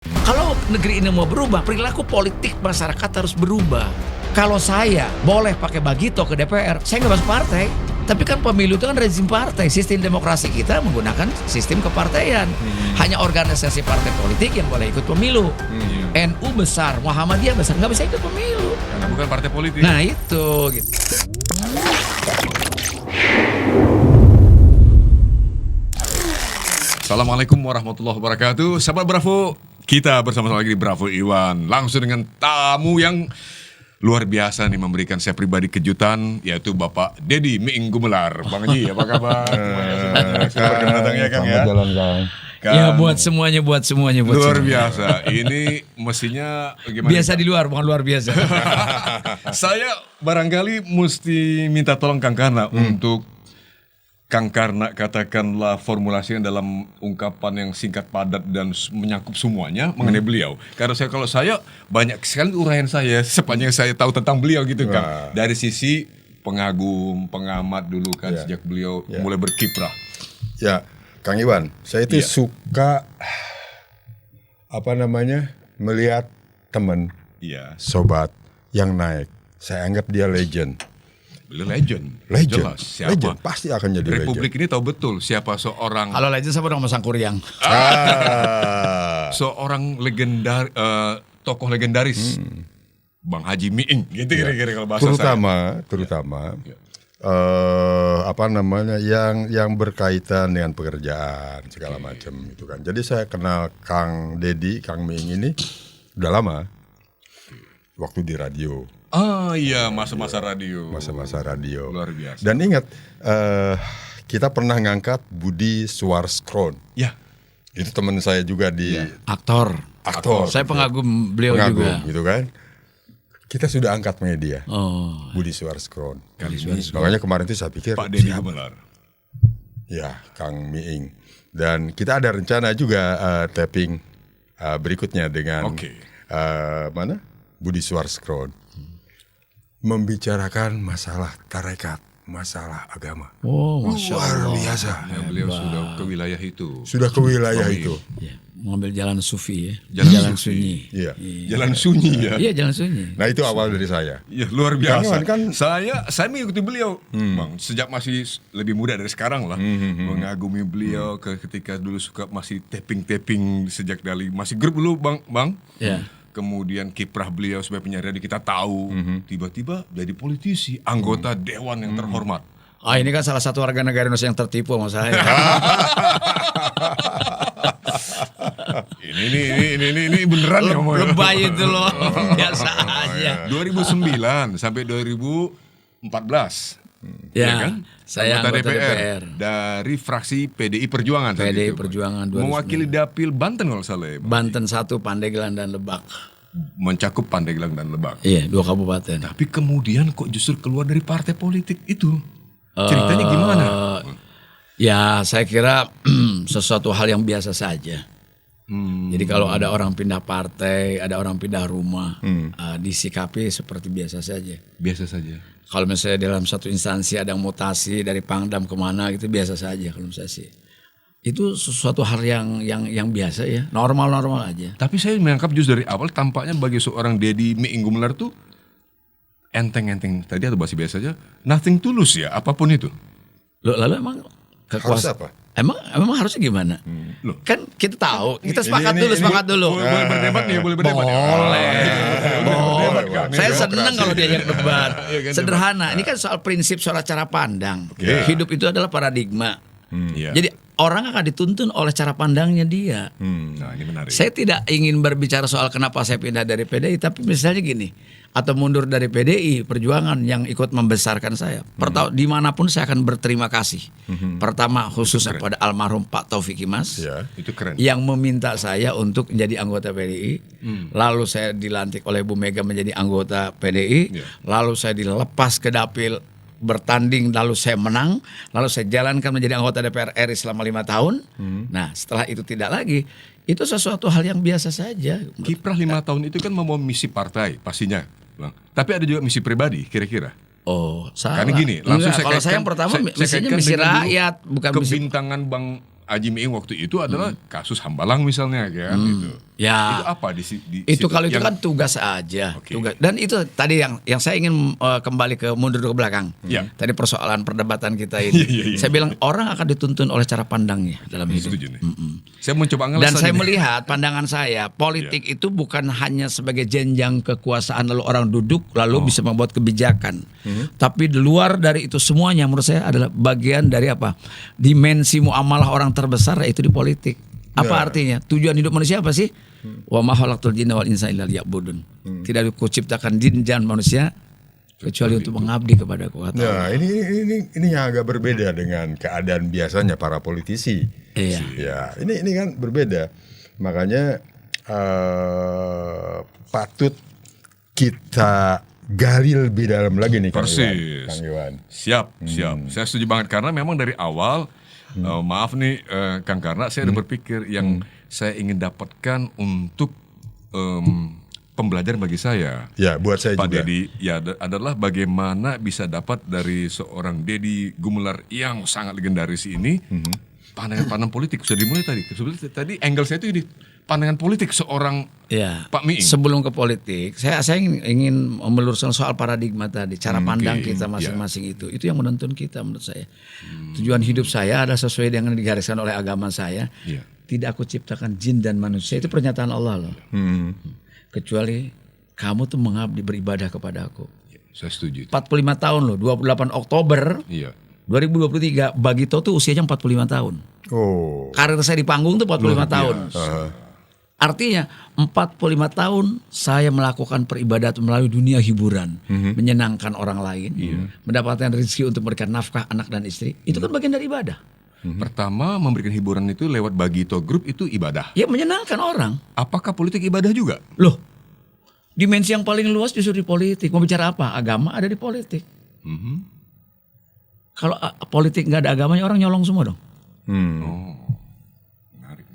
Kalau negeri ini mau berubah, perilaku politik masyarakat harus berubah. Kalau saya boleh pakai bagito ke DPR, saya nggak masuk partai. Tapi kan pemilu itu kan rezim partai. Sistem demokrasi kita menggunakan sistem kepartaian. Hanya organisasi partai politik yang boleh ikut pemilu. NU besar, Muhammadiyah besar, nggak bisa ikut pemilu. Karena bukan partai politik. Nah itu gitu. Assalamualaikum warahmatullahi wabarakatuh. Sahabat Bravo, kita bersama-sama lagi di Bravo Iwan. Langsung dengan tamu yang luar biasa nih, memberikan saya pribadi kejutan, yaitu Bapak Deddy Miing Gumelar. Bang Ji, apa kabar? Terima kasih Kang ya. Jalan Kang. Ya buat semuanya. Luar Semuanya. biasa. Ini mestinya gimana? Biasa di luar, bukan luar biasa. Saya barangkali mesti minta tolong Kang Karna untuk Kang Karna katakanlah formulasinya dalam ungkapan yang singkat padat dan menyakup semuanya mengenai beliau. Karena kalau saya banyak sekali uraian saya sepanjang saya tahu tentang beliau gitu Kang. Dari sisi pengagum, pengamat dulu kan sejak beliau mulai berkiprah. Ya, Kang Iwan, saya itu suka melihat teman, sobat yang naik. Saya anggap dia legend. Beliau legend. Jelas, siapa? Legend pasti akan jadi Republik legend. ini tahu betul siapa seorang Kalau legend siapa dong, Mas Sangkuriang? seorang tokoh legendaris. Bang Haji Miing gitu kira-kira kalau bahasa terutama yang berkaitan dengan pekerjaan segala macam itu kan. Jadi saya kenal Kang Deddy, Kang Miing ini udah lama. Waktu di radio. Ah iya, masa-masa radio. Masa-masa radio. Luar biasa. Dan ingat, kita pernah ngangkat Budi Suarskron. Ya. Itu teman saya juga di Aktor. Saya pengagum beliau juga. Gitu kan. Kita sudah angkat media. Oh. Budi Suarskron. Makanya kemarin itu saya pikir Pak Deddy Gumelar. Ya, Kang Miing. Dan kita ada rencana juga tapping berikutnya dengan Budi Suarskron. Membicarakan masalah tarekat, masalah agama. Oh, Masya Luar biasa. Ya, beliau sudah ke wilayah itu. Sudah ke wilayah itu. Ya, mengambil jalan sufi ya. Jalan sunyi. Iya. Jalan sunyi ya. Iya, jalan sunyi. Nah itu awal dari saya. Ya, luar biasa. Kan, saya mengikuti beliau, Bang, sejak masih lebih muda dari sekarang lah. Mengagumi beliau ketika dulu suka masih tapping sejak dari masih grup dulu, Bang. Ya. Kemudian kiprah beliau sebagai penyiar radio kita tahu, tiba-tiba jadi politisi, anggota dewan yang terhormat. Ini kan salah satu warga negara Indonesia yang tertipu sama saya. ini beneran ya, Lebay itu loh, biasa aja. 2009 sampai 2014. Ya, kan? saya anggota DPR. Dari fraksi PDI Perjuangan. PDI Perjuangan 2009. Mewakili dapil Banten kalau salah ya. Banten 1, Pandeglang dan Lebak. Mencakup Pandeglang dan Lebak. Iya, 2 kabupaten. Tapi kemudian kok justru keluar dari partai politik itu? Ceritanya gimana? Ya, saya kira sesuatu hal yang biasa saja. Jadi kalau ada orang pindah partai, ada orang pindah rumah, disikapi seperti biasa saja. Biasa saja. Kalau misalnya dalam satu instansi ada mutasi dari Pangdam kemana gitu biasa saja kalau saya sih. Itu sesuatu hal yang biasa ya, normal aja. Tapi saya menangkap justru dari awal tampaknya bagi seorang Deddy Miing Gumelar tuh enteng-enteng tadi atau bahasa biasa aja, nothing tulus ya, apapun itu. Loh, lalu emang Harus apa? Emang harusnya gimana? Loh. Kan kita tahu, kita sepakat dulu. Boleh berdebat nih, boleh berdebat. Boleh. Kan? Saya senang kalau diajak debat. Sederhana. Ini kan soal prinsip, soal cara pandang. Hidup itu adalah paradigma. Iya. Jadi orang akan dituntun oleh cara pandangnya dia. Nah, ini menarik. Saya tidak ingin berbicara soal kenapa saya pindah dari PDI, tapi misalnya gini, atau mundur dari PDI Perjuangan yang ikut membesarkan saya. Dimanapun saya akan berterima kasih. Pertama khususnya pada almarhum Pak Taufik Imas, Itu keren. yang meminta saya untuk menjadi anggota PDI. Lalu saya dilantik oleh Bu Mega menjadi anggota PDI. Lalu saya dilepas ke dapil bertanding, lalu saya menang, lalu saya jalankan menjadi anggota DPR RI selama 5 tahun. Nah, setelah itu tidak lagi. Itu sesuatu hal yang biasa saja. Kiprah 5 tahun itu kan membawa misi partai pastinya, Bang. Tapi ada juga misi pribadi kira-kira. Oh, salah. Karena gini, langsung Enggak, kalau saya yang pertama misinya misi rakyat, bukan misi kebintangan Bang Haji Miing waktu itu adalah kasus Hambalang misalnya kan gitu. Ya. Itu apa di Itu situ? kalau itu Yang- kan tugas aja, Oke. tugas. Dan itu tadi yang saya ingin kembali ke mundur ke belakang. Ya. Tadi persoalan perdebatan kita ini. Iya. Saya bilang orang akan dituntun oleh cara pandangnya dalam hidup. Setuju nih. Saya mencoba Dan ngelesain saya ini. melihat pandangan saya, politik itu bukan hanya sebagai jenjang kekuasaan lalu orang duduk lalu bisa membuat kebijakan. Tapi di luar dari itu semuanya menurut saya adalah bagian dari apa? Dimensi muamalah orang terbesar yaitu di politik. Apa artinya? Tujuan hidup manusia apa sih? Wa ma khalaqtul jinna wal insa illa liya'budun. Tidak dikuciptakan jin dan manusia kecuali untuk mengabdi kepada Tuhan. Nah, ini yang agak berbeda dengan keadaan biasanya para politisi. Iya. Ya, ini kan berbeda. Makanya patut kita gali lebih dalam lagi nih Kang Iwan. Persis. Kang Iwan. Siap. Saya setuju banget karena memang dari awal maaf nih Kang Karna, saya udah berpikir yang saya ingin dapatkan untuk pembelajaran bagi saya. Ya, buat saya Pak juga. Dedi ya adalah bagaimana bisa dapat dari seorang Dedi Gumelar yang sangat legendaris ini pandangan politik sudah dimulai tadi. Sebenarnya tadi angle saya itu ini pandangan politik seorang Ya. Pak Miing. Sebelum ke politik, saya ingin meluruskan soal paradigma tadi, cara pandang kita masing-masing itu yang menuntun kita menurut saya. Tujuan hidup saya adalah sesuai dengan yang digariskan oleh agama saya. Iya. Tidak aku ciptakan jin dan manusia, itu pernyataan Allah loh. Kecuali kamu tuh mengabdi beribadah kepada aku. Saya setuju. 45 tahun loh, 28 Oktober Iya. 2023, Bagito tuh usianya 45 tahun. Oh. Karir saya di panggung tuh 45 tahun. Artinya 45 tahun saya melakukan peribadatan melalui dunia hiburan, menyenangkan orang lain, mendapatkan rezeki untuk memberikan nafkah anak dan istri. Itu kan bagian dari ibadah. Pertama memberikan hiburan itu lewat Bagito Group itu ibadah. Ya menyenangkan orang. Apakah politik ibadah juga? Loh, dimensi yang paling luas justru di politik. Mau bicara apa? Agama ada di politik. Kalau politik nggak ada agamanya orang nyolong semua dong.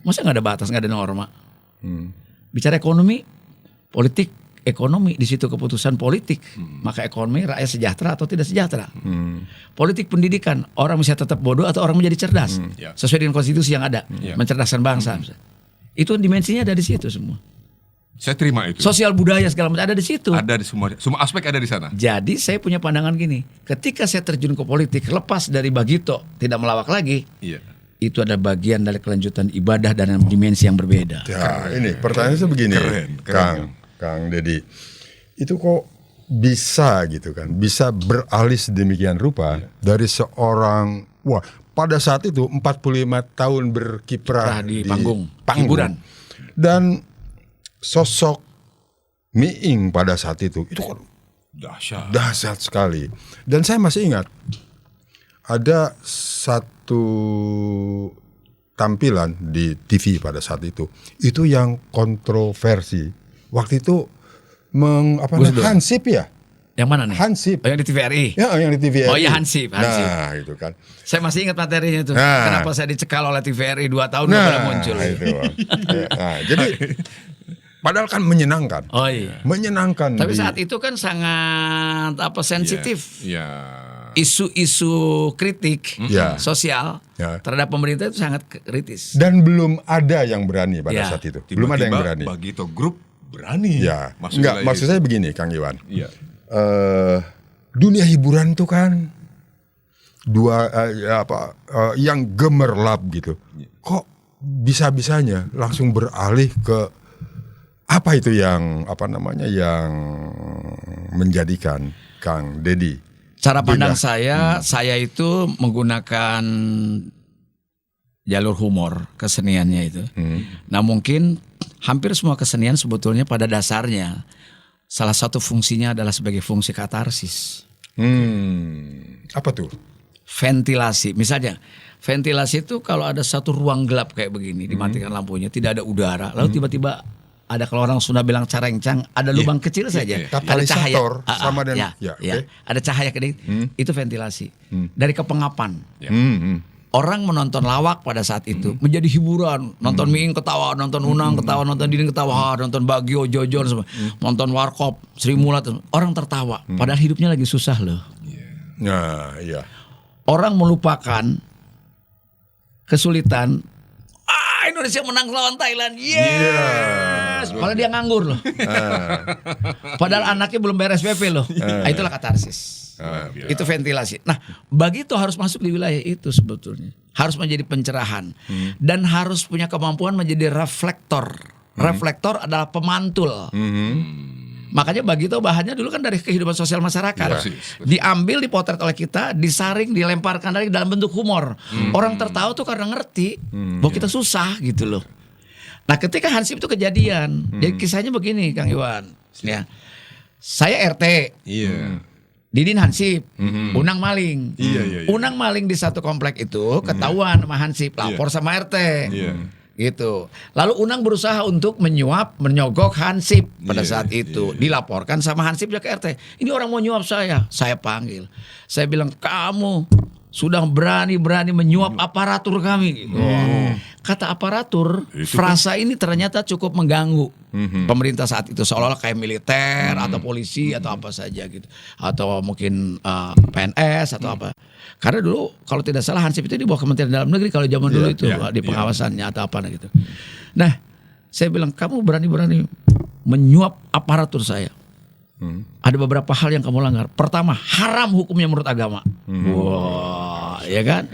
Masa nggak ada batas, nggak ada norma? Bicara ekonomi, politik, ekonomi di situ keputusan politik. Maka ekonomi rakyat sejahtera atau tidak sejahtera. Politik pendidikan, orang bisa tetap bodoh atau orang menjadi cerdas. Sesuai dengan konstitusi yang ada, mencerdaskan bangsa. Itu dimensinya ada di situ semua. Saya terima itu. Sosial budaya segala macam ada di situ. Ada di semua aspek ada di sana. Jadi saya punya pandangan gini, ketika saya terjun ke politik, lepas dari Bagito, tidak melawak lagi, Iya. itu ada bagian dari kelanjutan ibadah dan dimensi yang berbeda. Ya, ini pertanyaannya begini, Keren. Kang Dedi. Itu kok bisa gitu kan? Bisa beralih sedemikian rupa dari seorang pada saat itu 45 tahun berkiprah Di panggung hiburan. Dan sosok Miing pada saat itu kan Dahsyat. dahsyat sekali. Dan saya masih ingat ada satu tampilan di TV pada saat itu yang kontroversi. Waktu itu Hansip ya? Yang mana nih? Hansip. Oh, yang di TVRI. Ya, yang di TVRI. Oh iya, Hansip. Nah, itu kan. Saya masih ingat materinya itu. Nah. Kenapa saya dicekal oleh TVRI 2 tahun baru muncul. Itu. Nah, jadi padahal kan menyenangkan. Oh iya. Menyenangkan. Tapi saat itu kan sangat sensitif. Iya. Isu-isu kritik Ya. sosial Ya. terhadap pemerintah itu sangat kritis. Dan belum ada yang berani pada Ya. saat itu. Belum ada yang berani. Bagito Group berani. Ya, Masuk enggak, wilayah maksud itu. saya begini, Kang Iwan. Iya. Dunia hiburan tuh kan yang gemerlap gitu. Kok bisa-bisanya langsung beralih ke apa itu yang yang menjadikan Kang Dedi? Cara pandang saya itu menggunakan jalur humor keseniannya itu. Nah mungkin hampir semua kesenian sebetulnya pada dasarnya salah satu fungsinya adalah sebagai fungsi katarsis. Apa tuh? Ventilasi. Misalnya ventilasi itu kalau ada satu ruang gelap kayak begini, dimatikan lampunya, tidak ada udara, lalu tiba-tiba ada, kalau orang Sunda bilang carengcang, ada lubang kecil saja. Ada cahaya. Katalisator sama dengan oke. Ada cahaya itu ventilasi. Dari kepengapan. Orang menonton lawak pada saat itu menjadi hiburan. Nonton Miing ketawa, nonton Unang ketawa, nonton Diding ketawa, nonton Bagio, Jojon, nonton Warkop, Sri Mulat. Orang tertawa. Padahal hidupnya lagi susah loh. Nah, iya. Orang melupakan kesulitan. Indonesia menang lawan Thailand. Padahal dia nganggur loh. Padahal anaknya belum beres PP loh. Nah, itulah katarsis. Itu ventilasi. Nah, Bagito harus masuk di wilayah itu sebetulnya. Harus menjadi pencerahan. Dan harus punya kemampuan menjadi reflektor. Reflektor adalah pemantul. Makanya Bagito bahannya dulu kan dari kehidupan sosial masyarakat. Diambil, dipotret oleh kita, disaring, dilemparkan dari dalam bentuk humor. Orang tertawa tuh karena ngerti bahwa kita susah gitu loh. Nah, ketika Hansip itu kejadian, jadi kisahnya begini Kang Iwan. Ya. Saya RT. Iya. Didin Hansip, Unang maling. Iya. Unang maling di satu komplek itu ketahuan sama Hansip, lapor sama RT. Iya. Gitu. Lalu Unang berusaha untuk menyogok Hansip pada saat itu. Dilaporkan sama Hansip ke RT. Ini orang mau nyuap saya panggil. Saya bilang, kamu sudah berani-berani menyuap aparatur kami. Gitu. Kata aparatur, frasa ini ternyata cukup mengganggu pemerintah saat itu. Seolah-olah kayak militer atau polisi atau apa saja gitu. Atau mungkin PNS atau apa. Karena dulu kalau tidak salah Hansip itu dibawa Kementerian Dalam Negeri kalau zaman dulu itu di pengawasannya atau apa gitu. Nah, saya bilang kamu berani-berani menyuap aparatur saya. Ada beberapa hal yang kamu langgar. Pertama, haram hukumnya menurut agama. Wah, ya kan?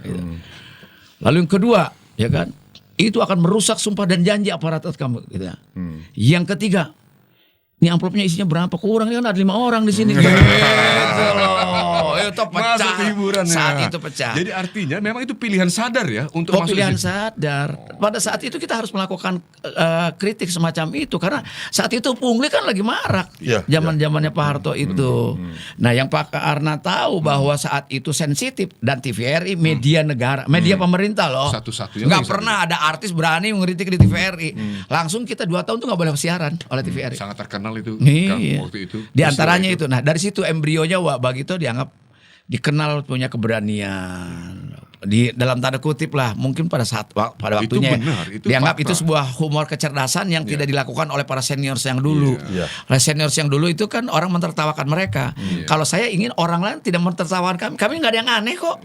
Lalu yang kedua, ya kan? Itu akan merusak sumpah dan janji aparatur kamu. Gitu. Yang ketiga, ini amplopnya isinya berapa? Kurang kan ada 5 orang di sini. Gitu loh. Itu pecah. Masuk hiburan saat itu pecah. Jadi artinya memang itu pilihan sadar ya untuk masuk pilihan di situ. sadar. Pada saat itu kita harus melakukan kritik semacam itu karena saat itu pungli kan lagi marak. Zaman-zamannya Pak Harto itu. Nah, yang Pak Arna tahu bahwa saat itu sensitif dan TVRI media negara, media pemerintah loh. Satu-satunya nggak pernah ada artis berani mengkritik di TVRI. Langsung kita 2 tahun tuh nggak boleh siaran oleh TVRI. Sangat terkenal itu Iya. waktu itu. Di antaranya itu. Nah, dari situ embrionya Wak Bagito dianggap dikenal punya keberanian. Di dalam tanda kutip lah, mungkin pada waktunya benar, itu dianggap fakta. itu sebuah humor kecerdasan yang tidak dilakukan oleh para seniors yang dulu. Seniors yang dulu itu kan orang mentertawakan mereka. Kalau saya ingin orang lain tidak mentertawakan kami nggak ada yang aneh kok.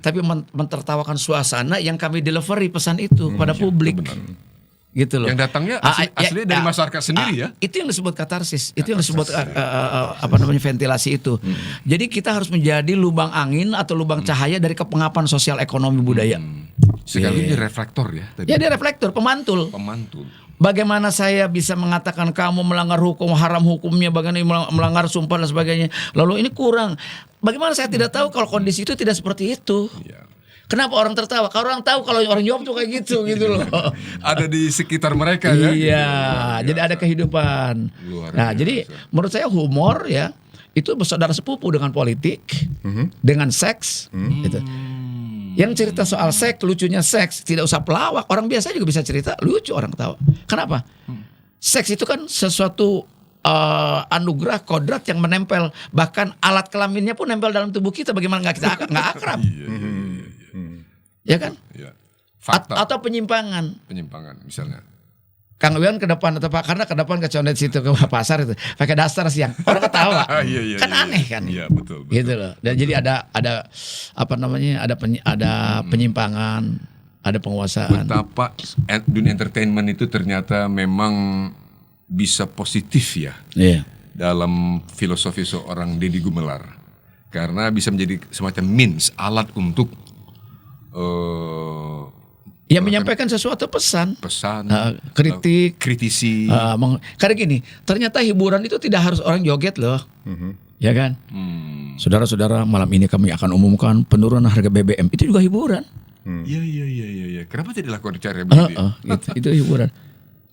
Tapi mentertawakan suasana yang kami delivery pesan itu kepada publik. Gitu loh. Yang datangnya aslinya dari masyarakat sendiri ya. Itu yang disebut katarsis. Itu yang disebut ventilasi itu. Jadi kita harus menjadi lubang angin atau lubang cahaya dari kepengapan sosial ekonomi budaya. Sekali ini reflektor ya tadi. Ya, dia reflektor, pemantul. Bagaimana saya bisa mengatakan kamu melanggar hukum, haram hukumnya, bagaimana melanggar sumpah dan sebagainya. Lalu ini kurang. Bagaimana saya tidak tahu kalau kondisi itu tidak seperti itu. Kenapa orang tertawa? Kalau orang tahu kalau orang jawab tuh kayak gitu loh. Ada di sekitar mereka ya. Iya, jadi ada kehidupan. Nah, jadi menurut saya humor ya itu bersaudara sepupu dengan politik, dengan seks, gitu. Yang cerita soal seks, lucunya seks, tidak usah pelawak. Orang biasa juga bisa cerita, lucu orang ketawa. Kenapa? Seks itu kan sesuatu anugerah kodrat yang menempel, bahkan alat kelaminnya pun nempel dalam tubuh kita. Bagaimana nggak akrab? Ya kan? Fakta. Atau penyimpangan Misalnya. Kang Wian ke depan atau Pak Karna ke depan ke condet situ ke pasar itu pakai daster siang orang ketawa. Kan aneh kan? Iya, betul. Gitu loh. Dan jadi ada apa namanya? Ada penyimpangan, ada penguasaan. Betapa dunia entertainment itu ternyata memang bisa positif ya. Dalam filosofi seorang Deddy Gumelar. Karena bisa menjadi semacam means, alat untuk menyampaikan sesuatu pesan, kritik, kritisi. Karena gini, ternyata hiburan itu tidak harus orang joget loh, ya kan? Saudara-saudara, malam ini kami akan umumkan penurunan harga BBM. Itu juga hiburan. Iya. Kenapa tidak dilakukan cara begitu? Gitu. Itu hiburan.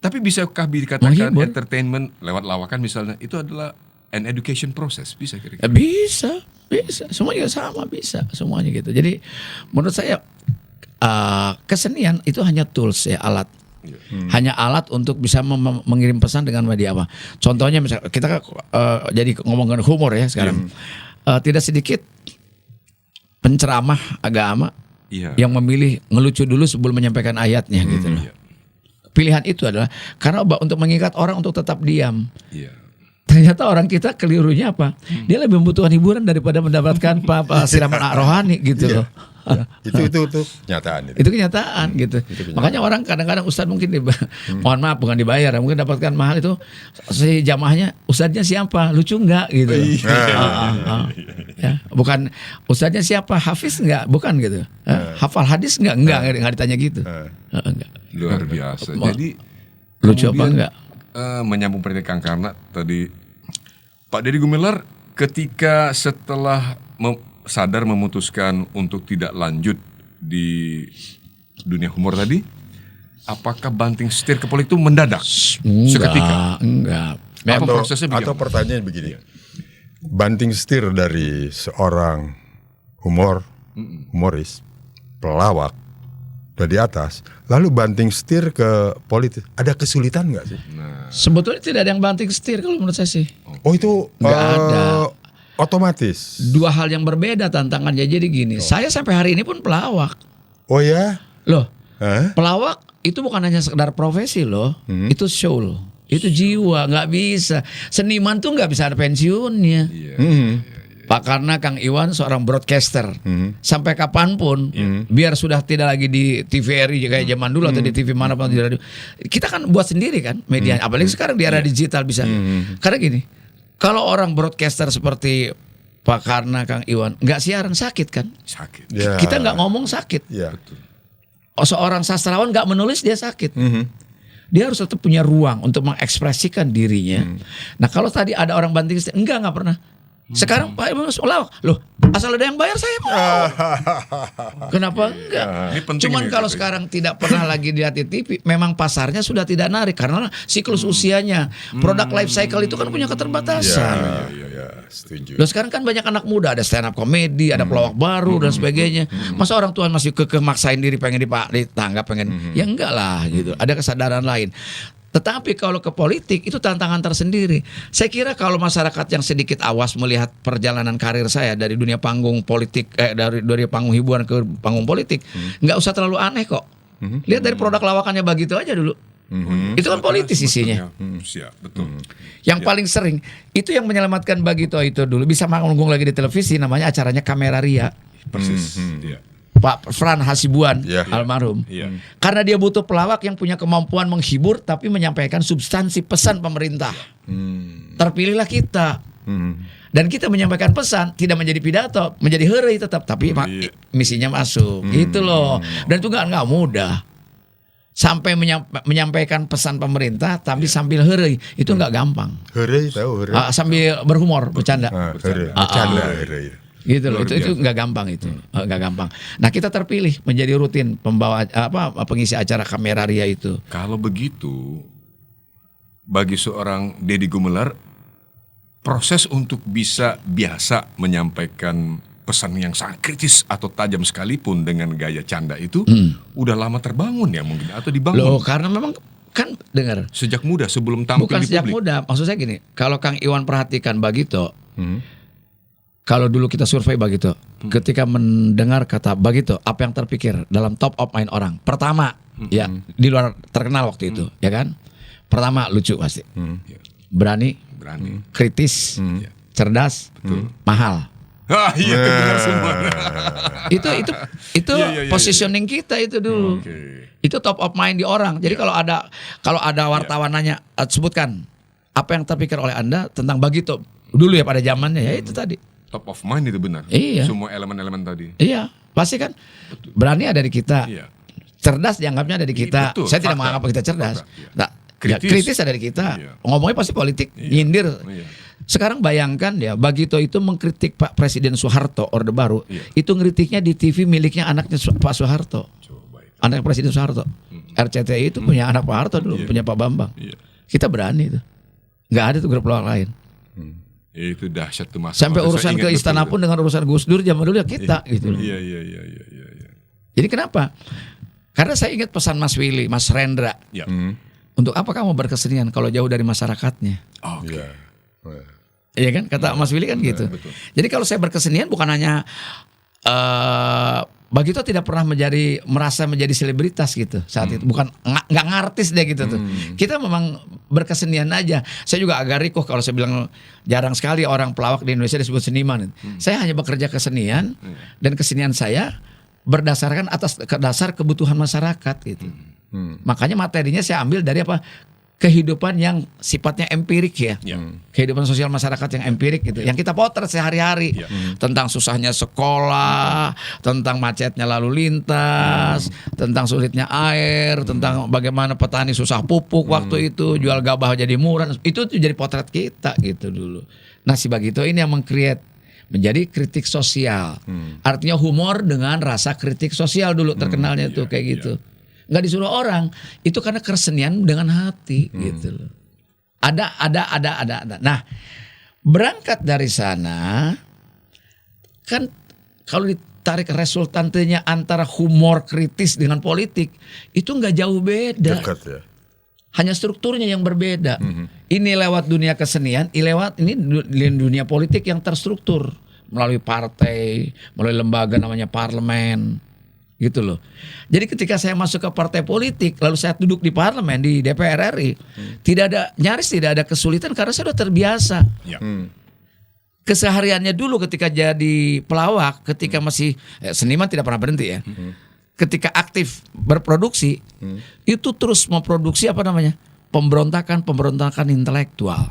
Tapi bisakah dikatakan entertainment lewat lawakan misalnya itu adalah an education process? Bisa kira-kira? Bisa. Semuanya sama, bisa semuanya gitu. Jadi menurut saya kesenian itu hanya tools ya, alat. Hanya alat untuk bisa mengirim pesan dengan media apa. Contohnya misalnya kita jadi ngomongin humor ya sekarang. Tidak sedikit penceramah agama yang memilih ngelucu dulu sebelum menyampaikan ayatnya gitu loh. Pilihan itu adalah karena untuk mengikat orang untuk tetap diam. Ternyata orang kita kelirunya apa? Dia lebih membutuhkan hiburan daripada mendapatkan siraman rohani gitu loh. Itu kenyataan itu. Itu kenyataan gitu. Makanya orang kadang-kadang ustadz mungkin mohon maaf bukan dibayar, mungkin dapatkan mahal itu si jamaahnya ustadznya siapa? Lucu enggak gitu. Ya, bukan ustadznya siapa? Hafiz enggak? Bukan gitu. Hafal hadis enggak ditanya gitu. Enggak. Luar biasa. Jadi Lucu apa kemudian, enggak? Menyambung pertanyaan Kang Karna tadi, Pak Deddy Gumelar ketika setelah sadar memutuskan untuk tidak lanjut di dunia humor tadi, apakah banting setir ke politik itu mendadak seketika? Enggak. Apa prosesnya begini? Atau pertanyaan begini, banting setir dari seorang humoris, pelawak dari atas, lalu banting setir ke politik, ada kesulitan nggak sih? Sebetulnya tidak ada yang banting setir kalau menurut saya sih. Oh itu Nggak ada. Otomatis. Dua hal yang berbeda tantangannya. Jadi gini, saya sampai hari ini pun pelawak. Oh ya? Loh, Hah? pelawak itu bukan hanya sekedar profesi loh, itu soul, itu jiwa, nggak bisa. Seniman tuh nggak bisa ada pensiunnya. Pak Karna, Kang Iwan seorang broadcaster, sampai kapanpun, biar sudah tidak lagi di TVRI kayak zaman dulu atau di TV mana pun di radio, kita kan buat sendiri kan media, apalagi sekarang di era digital bisa. Karena gini, kalau orang broadcaster seperti Pak Karna, Kang Iwan nggak siaran sakit kan? Sakit. Ya. Kita nggak ngomong sakit. Ya. Seorang sastrawan nggak menulis dia sakit. Dia harus tetap punya ruang untuk mengekspresikan dirinya. Nah kalau tadi ada orang banting setir, nggak pernah. Sekarang Pak Iwan lawak, loh asal ada yang bayar saya mau. Kenapa enggak? Ini penting Cuman ini, kalau tapi. sekarang tidak pernah lagi dilihat di TV, memang pasarnya sudah tidak narik karena siklus usianya, produk life cycle itu kan punya keterbatasan. Ya, setuju. Loh sekarang kan banyak anak muda, ada stand up komedi, ada pelawak baru dan sebagainya. Masa orang tua masih maksain diri pengen ditanggap, pengen ya enggak lah gitu. Ada kesadaran lain. Tetapi kalau ke politik itu tantangan tersendiri. Saya kira kalau masyarakat yang sedikit awas melihat perjalanan karir saya dari dunia panggung politik, dari panggung hiburan ke panggung politik, nggak usah terlalu aneh kok. Lihat dari produk lawakannya Bagito aja dulu. Itu kan politis isinya. Siap, betul. Yang paling sering itu yang menyelamatkan Bagito itu dulu bisa manggung lagi di televisi, namanya acaranya Kamera Ria. Persis. Iya. Pak Fran Hasibuan almarhum. Karena dia butuh pelawak yang punya kemampuan menghibur tapi menyampaikan substansi pesan pemerintah. Terpilihlah kita. Dan kita menyampaikan pesan, tidak menjadi pidato, menjadi heureuy tetap, tapi misinya masuk. Gitu loh. Dan itu nggak mudah. Sampai menyampaikan pesan pemerintah tapi sambil heureuy, itu nggak gampang. Heureuy tahu heureuy. Sambil berhumor, bercanda. Heureuy. Bercanda heureuy. Gitu loh, itu nggak gampang itu, nggak gampang. Nah kita terpilih menjadi rutin pembawa pengisi acara Kamera Ria itu. Kalau begitu, bagi seorang Deddy Gumelar, proses untuk bisa biasa menyampaikan pesan yang sangat kritis atau tajam sekalipun dengan gaya canda itu, udah lama terbangun ya mungkin atau dibangun? Loh karena memang kan dengar. Sejak muda sebelum tampil Bukan di sejak publik. muda, maksud saya gini, kalau Kang Iwan perhatikan Bagito. Kalau dulu kita survei Bagito, ketika mendengar kata Bagito, apa yang terpikir dalam top of mind orang? Pertama, ya di luar terkenal waktu itu, ya kan? Pertama lucu pasti, berani, kritis, cerdas, mahal. Ah iya benar semua. Itu Iya. positioning kita itu dulu. Itu top of mind di orang. Jadi kalau ada wartawan nanya, sebutkan apa yang terpikir oleh Anda tentang Bagito dulu ya pada zamannya ya itu tadi. Top of mind itu benar. Iya. Semua elemen-elemen tadi. Iya, pasti kan. Berani ada di kita. Iya. Cerdas dianggapnya ada di kita. Betul, Saya tidak fakta. menganggap kita cerdas. Fakta, iya. Nah, kritis ada di kita. Iya. Ngomongnya pasti politik, nyindir. Iya. Sekarang bayangkan ya, Bagito itu mengkritik Pak Presiden Soeharto, Orde Baru. Iya. Itu ngeritiknya di TV miliknya anaknya Pak Soeharto. Coba itu. Anak Presiden Soeharto. RCTI itu punya anak Pak Harto dulu, punya Pak Bambang. Iya. Kita berani itu. Nggak ada tuh grup pelawak lain. Itu dahsyat tuh Mas. Sampai Saya urusan ingat ke istana betul pun dengan urusan Gus Dur zaman dulu ya kita gitu loh. Iya. Jadi kenapa? Karena saya ingat pesan Mas Willy, Mas Rendra. Ya. Untuk apa kamu berkesenian kalau jauh dari masyarakatnya? Oke. Iya. Iya kan? Kata Mas Willy kan gitu. Jadi kalau saya berkesenian bukan hanya Bagito tidak pernah merasa menjadi selebritas gitu saat itu. Bukan nggak ngartis deh gitu tuh. Kita memang berkesenian aja. Saya juga agak rikuh kalau saya bilang jarang sekali orang pelawak di Indonesia disebut seniman. Saya hanya bekerja kesenian dan kesenian saya berdasarkan atas dasar kebutuhan masyarakat gitu. Makanya materinya saya ambil dari apa? Kehidupan yang sifatnya empirik ya. Kehidupan sosial masyarakat yang empirik gitu. Yang kita potret sehari-hari. Tentang susahnya sekolah, tentang macetnya lalu lintas, tentang sulitnya air, tentang bagaimana petani susah pupuk waktu itu, jual gabah jadi murah. Itu jadi potret kita gitu dulu. Nah, si Bagito ini yang meng-create menjadi kritik sosial. Artinya humor dengan rasa kritik sosial dulu terkenalnya tuh kayak gitu. Nggak disuruh orang, itu karena kesenian dengan hati gitu loh. Ada. Nah, berangkat dari sana kan kalau ditarik resultantenya antara humor kritis dengan politik itu nggak jauh beda. Dekat ya. Hanya strukturnya yang berbeda. Ini lewat dunia kesenian, ini dunia politik yang terstruktur melalui partai, melalui lembaga namanya parlemen. Gitu loh. Jadi ketika saya masuk ke partai politik, lalu saya duduk di parlemen di DPR RI, nyaris tidak ada kesulitan karena saya sudah terbiasa. Kesehariannya dulu ketika jadi pelawak, ketika masih seniman tidak pernah berhenti ya. Ketika aktif berproduksi, itu terus memproduksi apa namanya? Pemberontakan intelektual.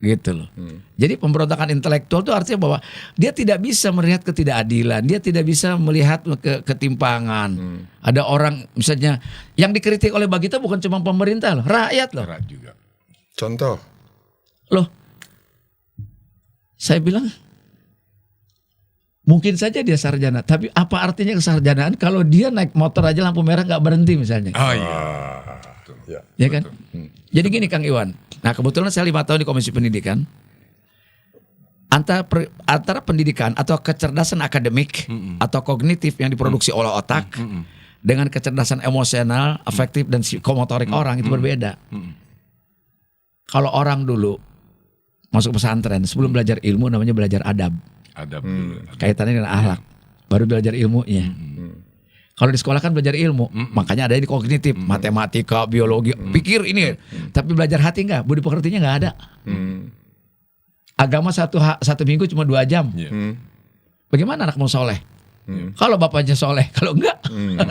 Gitu loh. Jadi pemberontakan intelektual itu artinya bahwa dia tidak bisa melihat ketidakadilan, dia tidak bisa melihat ketimpangan. Ada orang misalnya yang dikritik oleh Bagito bukan cuma pemerintah loh, rakyat loh. Rakyat juga. Contoh. Loh, saya bilang mungkin saja dia sarjana, tapi apa artinya kesarjanaan kalau dia naik motor aja lampu merah nggak berhenti misalnya? Ya kan? Jadi gini Kang Iwan. Nah kebetulan saya 5 tahun di Komisi Pendidikan. Antara pendidikan atau kecerdasan akademik atau kognitif yang diproduksi oleh otak dengan kecerdasan emosional, afektif dan psikomotorik orang itu berbeda. Kalau orang dulu masuk pesantren sebelum belajar ilmu namanya belajar adab. Adab. Kaitannya dengan akhlak. Baru belajar ilmunya. Kalau di sekolah kan belajar ilmu, makanya ada di kognitif, matematika, biologi, pikir ini. Tapi belajar hati enggak, budi pekertinya enggak ada. Agama satu minggu cuma 2 jam. Bagaimana anak mau soleh? Kalau bapaknya soleh, kalau enggak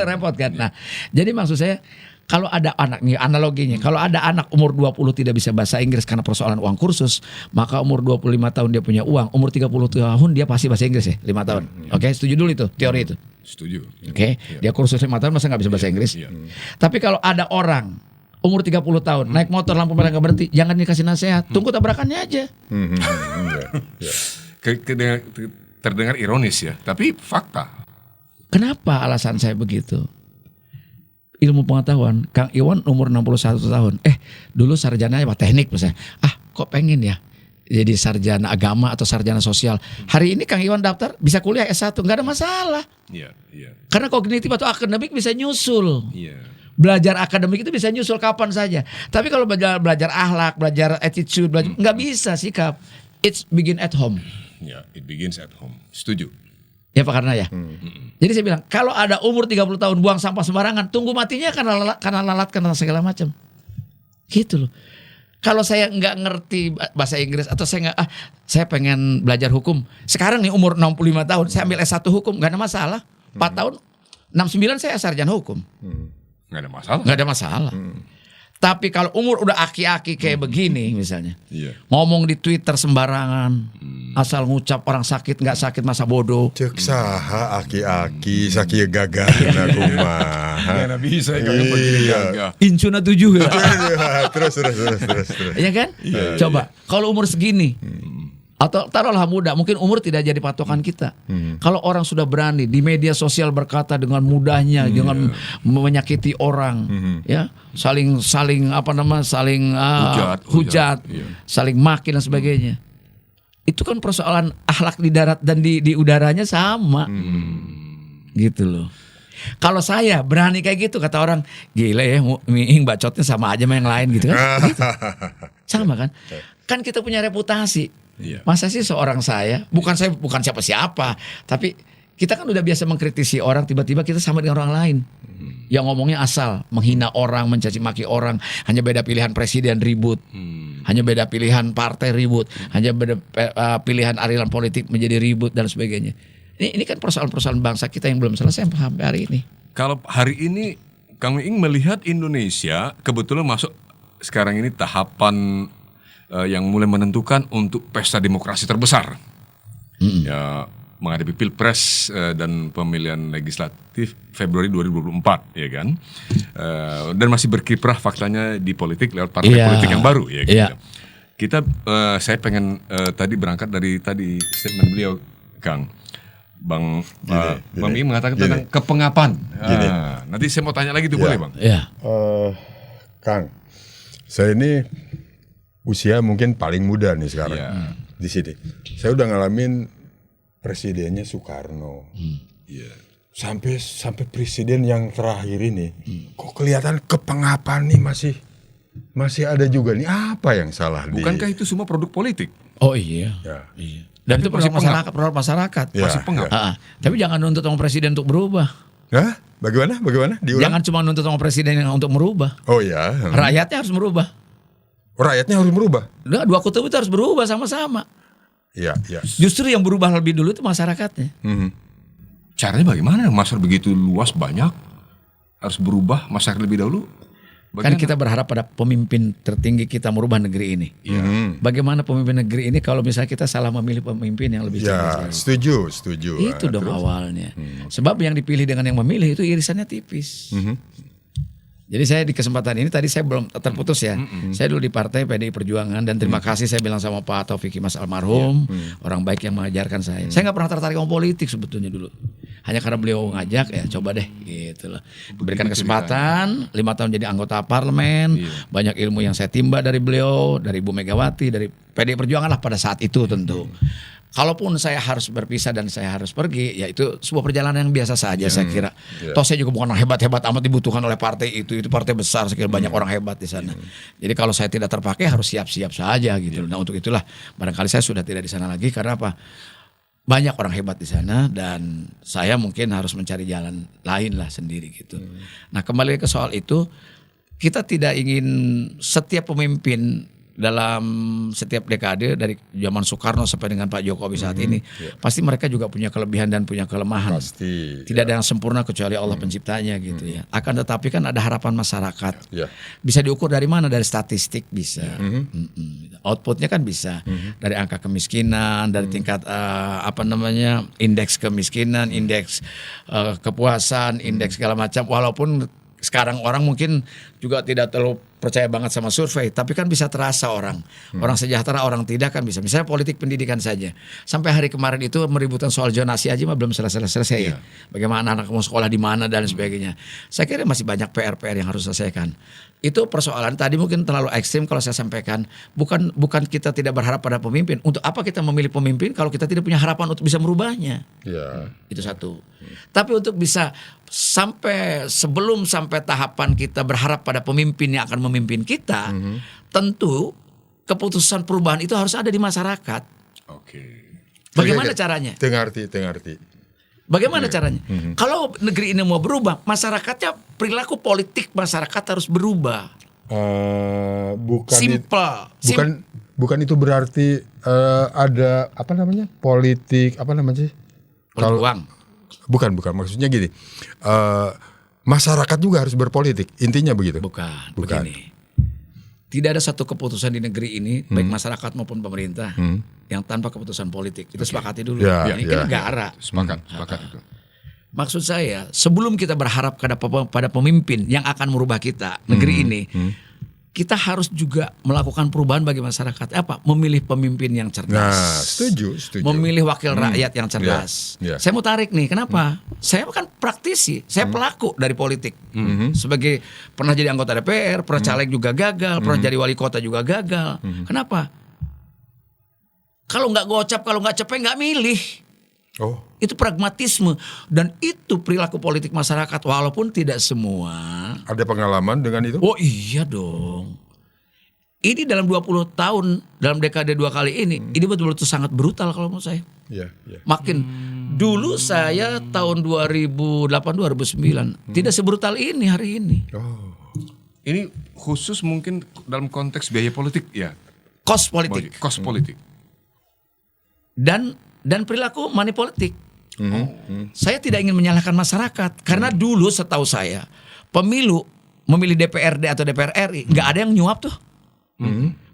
repot kan. Nah, jadi maksud saya kalau ada anak nih analoginya, kalau ada anak umur 20 tidak bisa bahasa Inggris karena persoalan uang kursus, maka umur 25 tahun dia punya uang, umur 30 tahun dia pasti bahasa Inggris ya, 5 tahun. Oke, setuju dulu itu, teori itu. Setuju. Oke, dia kursus 5 tahun masa nggak bisa bahasa Inggris? Tapi kalau ada orang umur 30 tahun naik motor lampu merah nggak berhenti, jangan dikasih nasihat, tunggu tabrakannya aja. Terdengar ironis ya, tapi fakta. Kenapa alasan saya begitu? Ilmu pengetahuan, Kang Iwan umur 61 tahun. Dulu sarjananya apa teknik misalnya. Kok pengen ya jadi sarjana agama atau sarjana sosial. Hari ini Kang Iwan daftar bisa kuliah S1, nggak ada masalah. Iya. Karena kognitif atau akademik bisa nyusul. Iya. Belajar akademik itu bisa nyusul kapan saja. Tapi kalau belajar akhlak, belajar attitude, nggak bisa sikap. It's begin at home. Ya, it begins at home. Setuju. Ya Pak Karna ya. Jadi saya bilang kalau ada umur 30 tahun buang sampah sembarangan, tunggu matinya karena lalat karena segala macam. Gitu loh. Kalau saya nggak ngerti bahasa Inggris atau saya pengen belajar hukum. Sekarang nih umur 65 tahun saya ambil S1 hukum, nggak ada masalah. 4 tahun 69 saya sarjana hukum. Nggak ada masalah. Nggak ada masalah. Tapi kalau umur udah aki-aki kayak begini misalnya, ngomong di Twitter sembarangan, asal ngucap orang sakit nggak sakit masa bodoh. Cek saha aki-aki sakia gagahna kumaha. Nggak bisa kayak begini gagah. Incuna 7 ya. Terus. Iya kan? Coba kalau umur segini atau taruhlah muda, mungkin umur tidak jadi patokan kita. Kalau orang sudah berani di media sosial berkata dengan mudahnya, dengan menyakiti orang, ya, saling hujat, saling maki dan sebagainya. Itu kan persoalan akhlak di darat dan di udaranya sama, gitu loh. Kalau saya berani kayak gitu kata orang, gila ya, Miing bacotnya sama aja sama yang lain gitu kan? Gitu. Sama kan? Kan kita punya reputasi. Masa sih seorang saya, bukan siapa-siapa, tapi Kita kan udah biasa mengkritisi orang, tiba-tiba kita sama dengan orang lain. Yang ngomongnya asal, menghina orang, mencaci maki orang, hanya beda pilihan presiden ribut. Hanya beda pilihan partai ribut, hanya beda pilihan aliran politik menjadi ribut dan sebagainya. Ini kan persoalan-persoalan bangsa kita yang belum selesai sampai hari ini. Kalau hari ini Kang Miing melihat Indonesia kebetulan masuk sekarang ini tahapan yang mulai menentukan untuk pesta demokrasi terbesar. Ya, menghadapi Pilpres dan pemilihan legislatif Februari 2024, ya kan? Dan masih berkiprah faktanya di politik lewat partai politik yang baru, ya gitu. Kita, saya pengen tadi berangkat dari tadi statement beliau, Kang. Bang Miing mengatakan tentang kepengapan. Nanti saya mau tanya lagi tuh, boleh Bang? Iya. Kang, saya ini usia mungkin paling muda nih sekarang di sini. Saya udah ngalamin presidennya Soekarno, sampai presiden yang terakhir ini, kok kelihatan kepengapan nih masih ada juga nih, apa yang salah? Bukankah itu semua produk politik? Oh iya. Iya. Dan itu produk masyarakat. Masih pengap. Tapi jangan nuntut sama presiden untuk berubah. Hah? Bagaimana? Diulang? Jangan cuma nuntut sama presiden yang untuk merubah. Oh ya. Rakyatnya harus merubah. Rakyatnya harus merubah. Nah, dua kutub itu harus berubah sama-sama. Iya. Justru yang berubah lebih dulu itu masyarakatnya. Caranya bagaimana? Masyarakat begitu luas banyak, harus berubah masyarakat lebih dahulu. Kan kita berharap pada pemimpin tertinggi kita merubah negeri ini. Bagaimana pemimpin negeri ini kalau misalnya kita salah memilih pemimpin yang lebih cerdas? Setuju. Itu dong awalnya. Sebab yang dipilih dengan yang memilih itu irisannya tipis. Jadi saya di kesempatan ini tadi saya belum terputus ya. Saya dulu di partai PDI Perjuangan dan terima kasih saya bilang sama Pak Taufik Mas almarhum, orang baik yang mengajarkan saya. Saya nggak pernah tertarik sama politik sebetulnya dulu. Hanya karena beliau ngajak ya coba deh gitu loh. Diberikan kesempatan 5 tahun jadi anggota parlemen, banyak ilmu yang saya timba dari beliau, dari Ibu Megawati, dari PDI Perjuangan lah pada saat itu tentu. Kalaupun saya harus berpisah dan saya harus pergi, ya itu sebuah perjalanan yang biasa saja saya kira. Toh saya juga bukan hebat-hebat amat dibutuhkan oleh partai itu partai besar, saya kira banyak orang hebat di sana. Jadi kalau saya tidak terpakai harus siap-siap saja gitu. Nah untuk itulah barangkali saya sudah tidak di sana lagi karena apa? Banyak orang hebat di sana dan saya mungkin harus mencari jalan lain lah sendiri gitu. Nah kembali ke soal itu, kita tidak ingin setiap pemimpin dalam setiap dekade dari zaman Soekarno sampai dengan Pak Jokowi saat ini pasti mereka juga punya kelebihan dan punya kelemahan. Pasti. Tidak ada yang sempurna kecuali Allah penciptanya gitu ya. Akan tetapi kan ada harapan masyarakat. Bisa diukur dari mana? Dari statistik bisa. Outputnya kan bisa dari angka kemiskinan, dari tingkat indeks kemiskinan, indeks kepuasan, indeks segala macam. Walaupun sekarang orang mungkin juga tidak terlalu percaya banget sama survei, tapi kan bisa terasa orang sejahtera, orang tidak kan bisa. Misalnya politik pendidikan saja. Sampai hari kemarin itu meributkan soal zonasi aja mah belum selesai ya. Bagaimana anak mau sekolah di mana dan sebagainya. Saya kira masih banyak PR yang harus selesaikan. Itu persoalan tadi mungkin terlalu ekstrim kalau saya sampaikan. Bukan kita tidak berharap pada pemimpin. Untuk apa kita memilih pemimpin kalau kita tidak punya harapan untuk bisa merubahnya? Itu satu. Tapi untuk bisa sebelum sampai tahapan kita berharap pada pemimpin yang akan memimpin kita, tentu keputusan perubahan itu harus ada di masyarakat. Bagaimana caranya? Tengarti. Bagaimana caranya? Kalau negeri ini mau berubah, masyarakatnya, perilaku politik masyarakat harus berubah. Bukan itu berarti ada politik Kalau uang. Bukan maksudnya gini. Masyarakat juga harus berpolitik, intinya begitu. Bukan. Begini. Tidak ada satu keputusan di negeri ini, baik masyarakat maupun pemerintah, yang tanpa keputusan politik. Kita sepakati dulu. Ini kan negara. Sepakat itu. Maksud saya, sebelum kita berharap pada pemimpin yang akan merubah kita, negeri ini, kita harus juga melakukan perubahan bagi masyarakat. Memilih pemimpin yang cerdas. Nah, setuju. Memilih wakil rakyat yang cerdas. Saya mau tarik nih, kenapa? Saya kan praktisi, saya pelaku dari politik. Sebagai pernah jadi anggota DPR, pernah caleg juga gagal, pernah jadi wali kota juga gagal. Kenapa? Kalau nggak gocap, kalau nggak cepet nggak milih. Itu pragmatisme dan itu perilaku politik masyarakat walaupun tidak semua. Ada pengalaman dengan itu? Oh iya dong. Ini dalam 20 tahun, dalam dekade 2 kali ini betul-betul sangat brutal kalau menurut saya. Makin Dulu saya tahun 2008-2009 tidak sebrutal ini hari ini. Ini khusus mungkin dalam konteks biaya politik ya. Kos politik Kos politik. dan perilaku money politik. Saya tidak ingin menyalahkan masyarakat karena dulu setahu saya pemilu memilih DPRD atau DPR RI nggak ada yang nyuap tuh.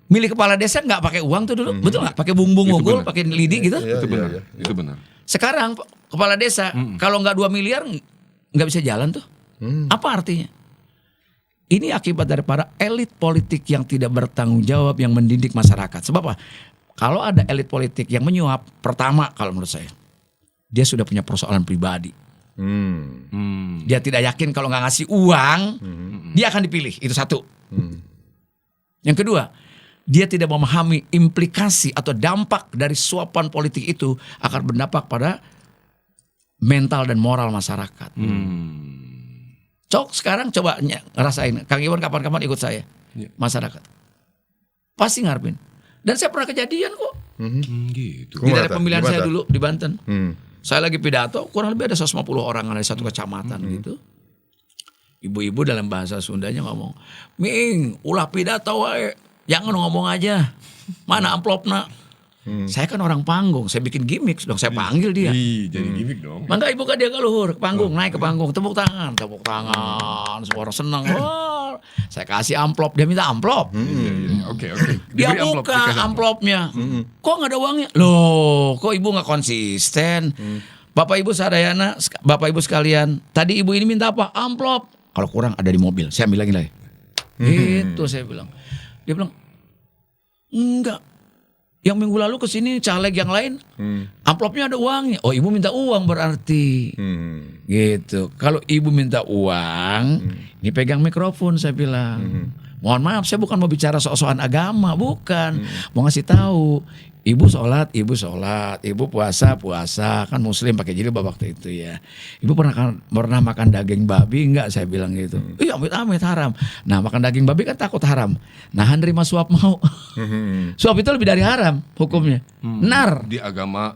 Milih kepala desa nggak pakai uang tuh dulu, betul nggak? Pakai bumbung Itu unggul, benar. pakai lidi gitu. Itu benar. Itu benar. Sekarang kepala desa kalau nggak 2 miliar nggak bisa jalan tuh. Apa artinya? Ini akibat dari para elit politik yang tidak bertanggung jawab yang mendidik masyarakat. Sebab apa? Kalau ada elit politik yang menyuap, pertama kalau menurut saya dia sudah punya persoalan pribadi. Dia tidak yakin kalau nggak ngasih uang dia akan dipilih. Itu satu. Yang kedua, dia tidak memahami implikasi atau dampak dari suapan politik itu akan berdampak pada mental dan moral masyarakat. Sekarang coba ngerasain. Kang Iwan kapan-kapan ikut saya. Masyarakat. Pasti ngarepin. Dan saya pernah kejadian kok. Gitu. Di daerah pemilihan saya dulu di Banten. Saya lagi pidato, kurang lebih ada 150 orang dari satu kecamatan gitu. Ibu-ibu dalam bahasa Sundanya ngomong, "Ming, ulah pidato wae. Jangan ngomong aja. Mana amplopna?" Saya kan orang panggung, saya bikin gimmick dong, saya panggil dia. Jadi gimmick dong. Mangga ibu kan dia ke luhur, ke panggung, naik ke panggung, tepuk tangan, semua orang senang. Wah, saya kasih amplop, dia minta amplop. Oke. Dia Diberi amplop, buka dikasih amplopnya. Kok nggak ada uangnya? Loh, kok ibu nggak konsisten? Bapak ibu sadayana, bapak ibu sekalian, tadi ibu ini minta apa? Amplop. Kalau kurang ada di mobil, saya ambil lagi. Gitu saya bilang. Dia bilang, enggak. Yang minggu lalu kesini caleg yang lain, amplopnya ada uangnya. Oh, ibu minta uang berarti. Gitu. Kalau ibu minta uang, ini pegang mikrofon saya bilang. Mohon maaf, saya bukan mau bicara soal agama, bukan. Mau ngasih tahu, ibu sholat, ibu puasa, kan muslim pakai jilbab waktu itu ya. Ibu pernah makan daging babi enggak? Saya bilang gitu. Iya, amit-amit haram. Nah, makan daging babi kan takut haram. Nahan nerima suap mau. Suap itu lebih dari haram hukumnya. Nar. Di agama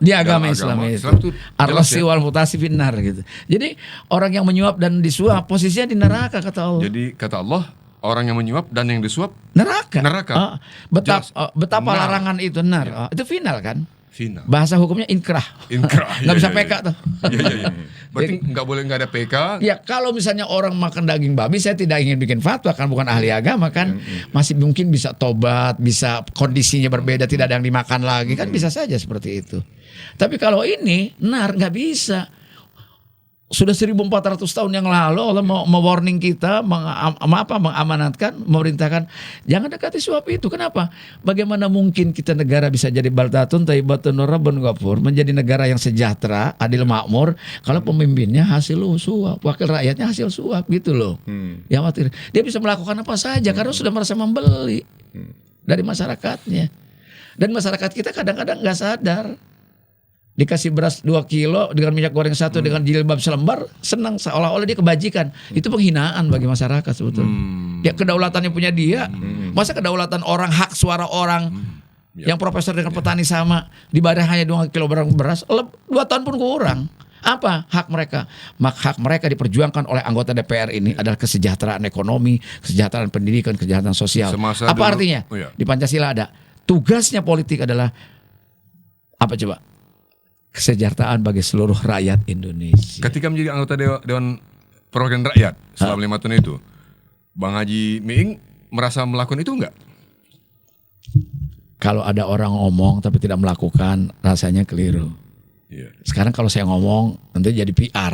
Islam itu. Islam Arlosi wal mutasi finnar gitu. Jadi orang yang menyuap dan disuap posisinya di neraka kata Allah. Jadi kata Allah, orang yang menyuap dan yang disuap Neraka. Jelas. Betapa Nar. larangan itu nar. Itu final kan? Final. Bahasa hukumnya inkrah. Nggak bisa PK tuh. Iya. Berarti nggak ada PK. Ya kalau misalnya orang makan daging babi, saya tidak ingin bikin fatwa kan, bukan ahli agama kan. Masih mungkin bisa tobat, bisa kondisinya berbeda, tidak ada yang dimakan lagi kan, bisa saja seperti itu. Tapi kalau ini nar nggak bisa. Sudah 1400 tahun yang lalu Allah mau warning kita, mengamanatkan, memerintahkan jangan dekati suap itu. Kenapa? Bagaimana mungkin kita negara bisa jadi baldatun thayyibatun rabbun ghafur, menjadi negara yang sejahtera, adil makmur kalau pemimpinnya hasil suap, wakil rakyatnya hasil suap gitu loh. Ya khawatir. Dia bisa melakukan apa saja karena sudah merasa membeli dari masyarakatnya. Dan masyarakat kita kadang-kadang nggak sadar. Dikasih beras 2 kilo dengan minyak goreng 1 dengan jilbab selembar, senang seolah-olah dia kebajikan. Itu penghinaan bagi masyarakat sebetulnya. Ya kedaulatannya punya dia. Masa kedaulatan orang, hak suara orang yang profesor dengan petani sama dibayar hanya 2 kilo beras 2 tahun pun kurang. Apa hak mereka? Hak mereka diperjuangkan oleh anggota DPR ini adalah kesejahteraan ekonomi, kesejahteraan pendidikan, kesejahteraan sosial. Semasa apa dulu, artinya? Di Pancasila ada tugasnya politik adalah apa coba? Kesejahteraan bagi seluruh rakyat Indonesia. Ketika menjadi anggota Dewan Perwakilan Rakyat selama 5 tahun itu, Bang Haji Miing merasa melakukan itu enggak? Kalau ada orang ngomong tapi tidak melakukan, rasanya keliru. Iya. Sekarang kalau saya ngomong nanti jadi PR,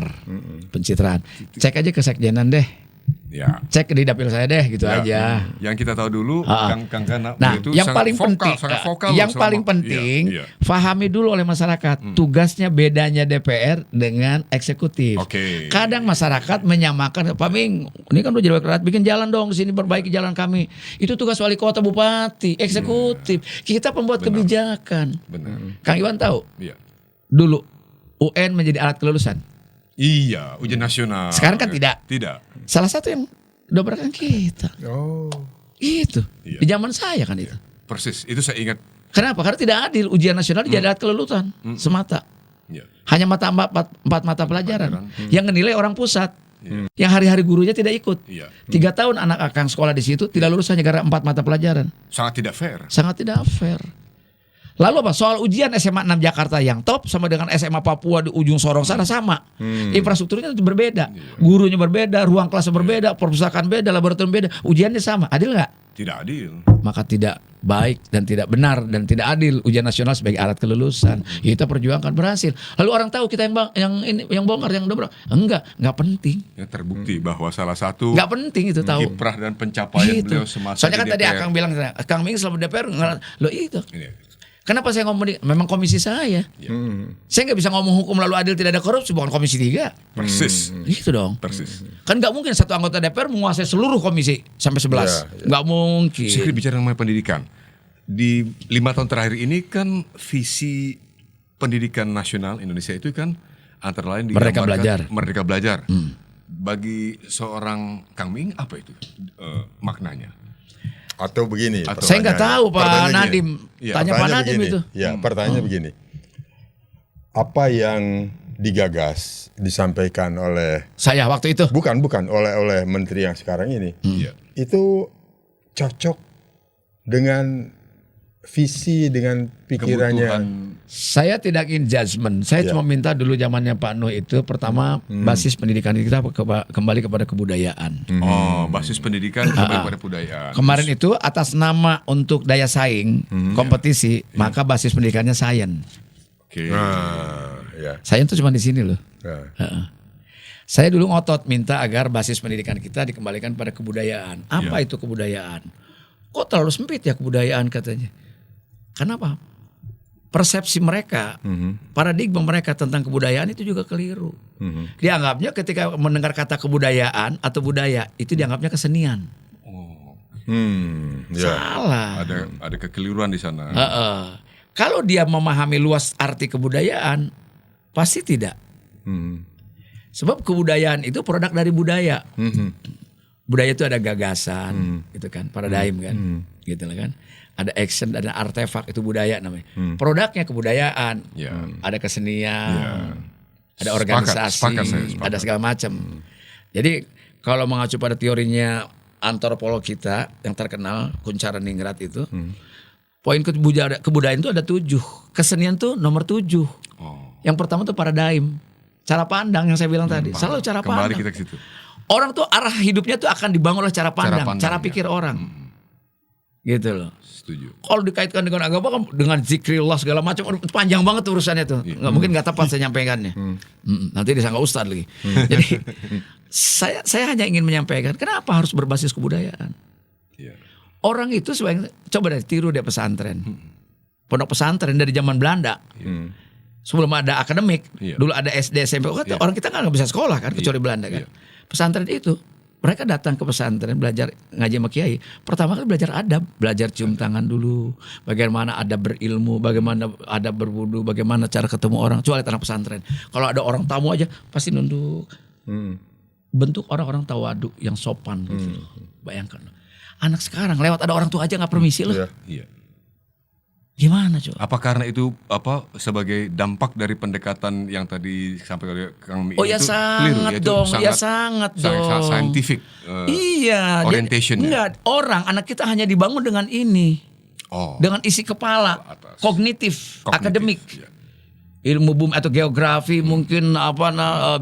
pencitraan. Cek aja ke sekjenan deh. Ya. Cek di dapil saya deh gitu Ya. aja. Yang kita tahu dulu Kang Kana Nah, itu yang sangat paling penting, sangat vokal yang selama- paling penting, Iya. fahami dulu oleh masyarakat tugasnya bedanya DPR dengan eksekutif. Oke. Kadang masyarakat menyamakan, Pak Ming, ini kan udah jadi wakil rakyat, bikin jalan dong sini, perbaiki jalan kami. Itu tugas wali kota, bupati, eksekutif. Kita pembuat kebijakan. Benar. Kang Iwan tahu, Iya. dulu UN menjadi alat kelulusan. Iya, ujian nasional. Sekarang kan tidak. Tidak. Salah satu yang dobrakkan kita. Itu. Iya. Di zaman saya kan itu. Persis, itu saya ingat. Kenapa? Karena tidak adil ujian nasional jadi alat kelulusan semata. Ya. Hanya empat mata pelajaran. Yang nilai orang pusat. Yang hari-hari gurunya tidak ikut. Iya. 3 tahun anak Akang sekolah di situ tidak lulus hanya gara 4 mata pelajaran. Sangat tidak fair. Sangat tidak fair. Lalu apa? Soal ujian SMA 6 Jakarta yang top sama dengan SMA Papua di ujung Sorong sana sama. Infrastrukturnya itu berbeda. Gurunya berbeda, ruang kelasnya berbeda, perpustakaan beda, laboratorium beda. Ujiannya sama. Adil nggak? Tidak adil. Maka tidak baik dan tidak benar dan tidak adil ujian nasional sebagai alat kelulusan. Kita perjuangkan berhasil. Lalu orang tahu kita yang bongkar yang dobro. Enggak penting. Yang terbukti bahwa salah satu Enggak penting itu tahu. kiprah dan pencapaian Gitu. beliau semasa Soalnya kan di tadi DPR. Akang bilang, Kang Ming selama DPR lo itu. Ini. Kenapa saya ngomong memang komisi saya? Saya nggak bisa ngomong hukum lalu adil tidak ada korupsi bukan komisi 3. Persis. Gitu dong. Persis. Kan nggak mungkin satu anggota DPR menguasai seluruh komisi sampai 11. Nggak mungkin. Sekali bicara mengenai pendidikan. Di 5 tahun terakhir ini kan visi pendidikan nasional Indonesia itu kan antara lain Merdeka digambarkan Belajar. Merdeka Belajar. Bagi seorang Kang Ming apa itu maknanya? Atau begini. Saya nggak tahu Pak pertanyaannya Nadim. gini. Tanya Pak Nadim begini. itu. Ya, pertanyaannya begini. Apa yang digagas disampaikan oleh Saya waktu itu. bukan oleh menteri yang sekarang ini. Iya. Itu cocok dengan visi dengan pikirannya. Kebutuhan. Saya tidak ingin judgement. Saya cuma minta dulu zamannya Pak Nuh itu pertama basis pendidikan kita kembali kepada kebudayaan. Oh, basis pendidikan kembali pada budaya. Kemarin itu atas nama untuk daya saing kompetisi, maka basis pendidikannya sains. Oke. Ya. Sains itu cuma di sini loh. Ya. Heeh. Saya dulu ngotot minta agar basis pendidikan kita dikembalikan pada kebudayaan. Apa itu kebudayaan? Kok terlalu sempit ya kebudayaan katanya? Kenapa? Persepsi mereka, paradigma mereka tentang kebudayaan itu juga keliru. Dianggapnya ketika mendengar kata kebudayaan atau budaya itu dianggapnya kesenian. Ya. Salah. Ada kekeliruan di sana. Kalau dia memahami luas arti kebudayaan, pasti tidak. Sebab kebudayaan itu produk dari budaya. Budaya itu ada gagasan, gitu kan, paradigm kan, gitu lah kan. Ada action, ada artefak itu budaya namanya. Produknya kebudayaan, ada kesenian, ada organisasi, sepakat. ada segala macam. Jadi kalau mengacu pada teorinya antropolog kita yang terkenal Kunchara Ningrat itu, poin kebudayaan itu ada 7, kesenian tuh nomor 7. Yang pertama tuh paradigm, cara pandang yang saya bilang tadi, selalu cara Kembali pandang. kita ke situ. Orang tuh arah hidupnya tuh akan dibangun oleh cara pandang, cara pikir orang. Gitu loh. Setuju. Kalau dikaitkan dengan agama kan dengan zikrillah segala macam panjang banget urusannya tuh. Nggak mungkin nggak tepat saya nyampaikannya. Nanti disangka ustad lagi. Jadi saya hanya ingin menyampaikan kenapa harus berbasis kebudayaan. Orang itu sebagai coba deh tiru deh pesantren. Pondok pesantren dari zaman Belanda. Sebelum ada akademik, dulu ada SD, SMP. Orang kita kan nggak bisa sekolah kan kecuali Belanda kan. Pesantren itu mereka datang ke pesantren belajar ngaji sama kiai. Pertama kali belajar adab, belajar cium tangan dulu, bagaimana adab berilmu, bagaimana adab berwudu, bagaimana cara ketemu orang. Kecuali tanah pesantren. Kalau ada orang tamu aja pasti nunduk. Bentuk orang-orang tawadu yang sopan gitu. Bayangkan. Anak sekarang lewat ada orang tua aja nggak permisi loh. Iya. Gimana coba? Apa karena itu sebagai dampak dari pendekatan yang tadi sampai oleh Kang Mi Oh ya itu sangat keliru, dong, sangat, ya sangat dong. Sangat scientific. Iya. Orientation. Enggak, anak kita hanya dibangun dengan ini. Dengan isi kepala, kognitif, akademik. Ya. Ilmu bumi atau geografi, mungkin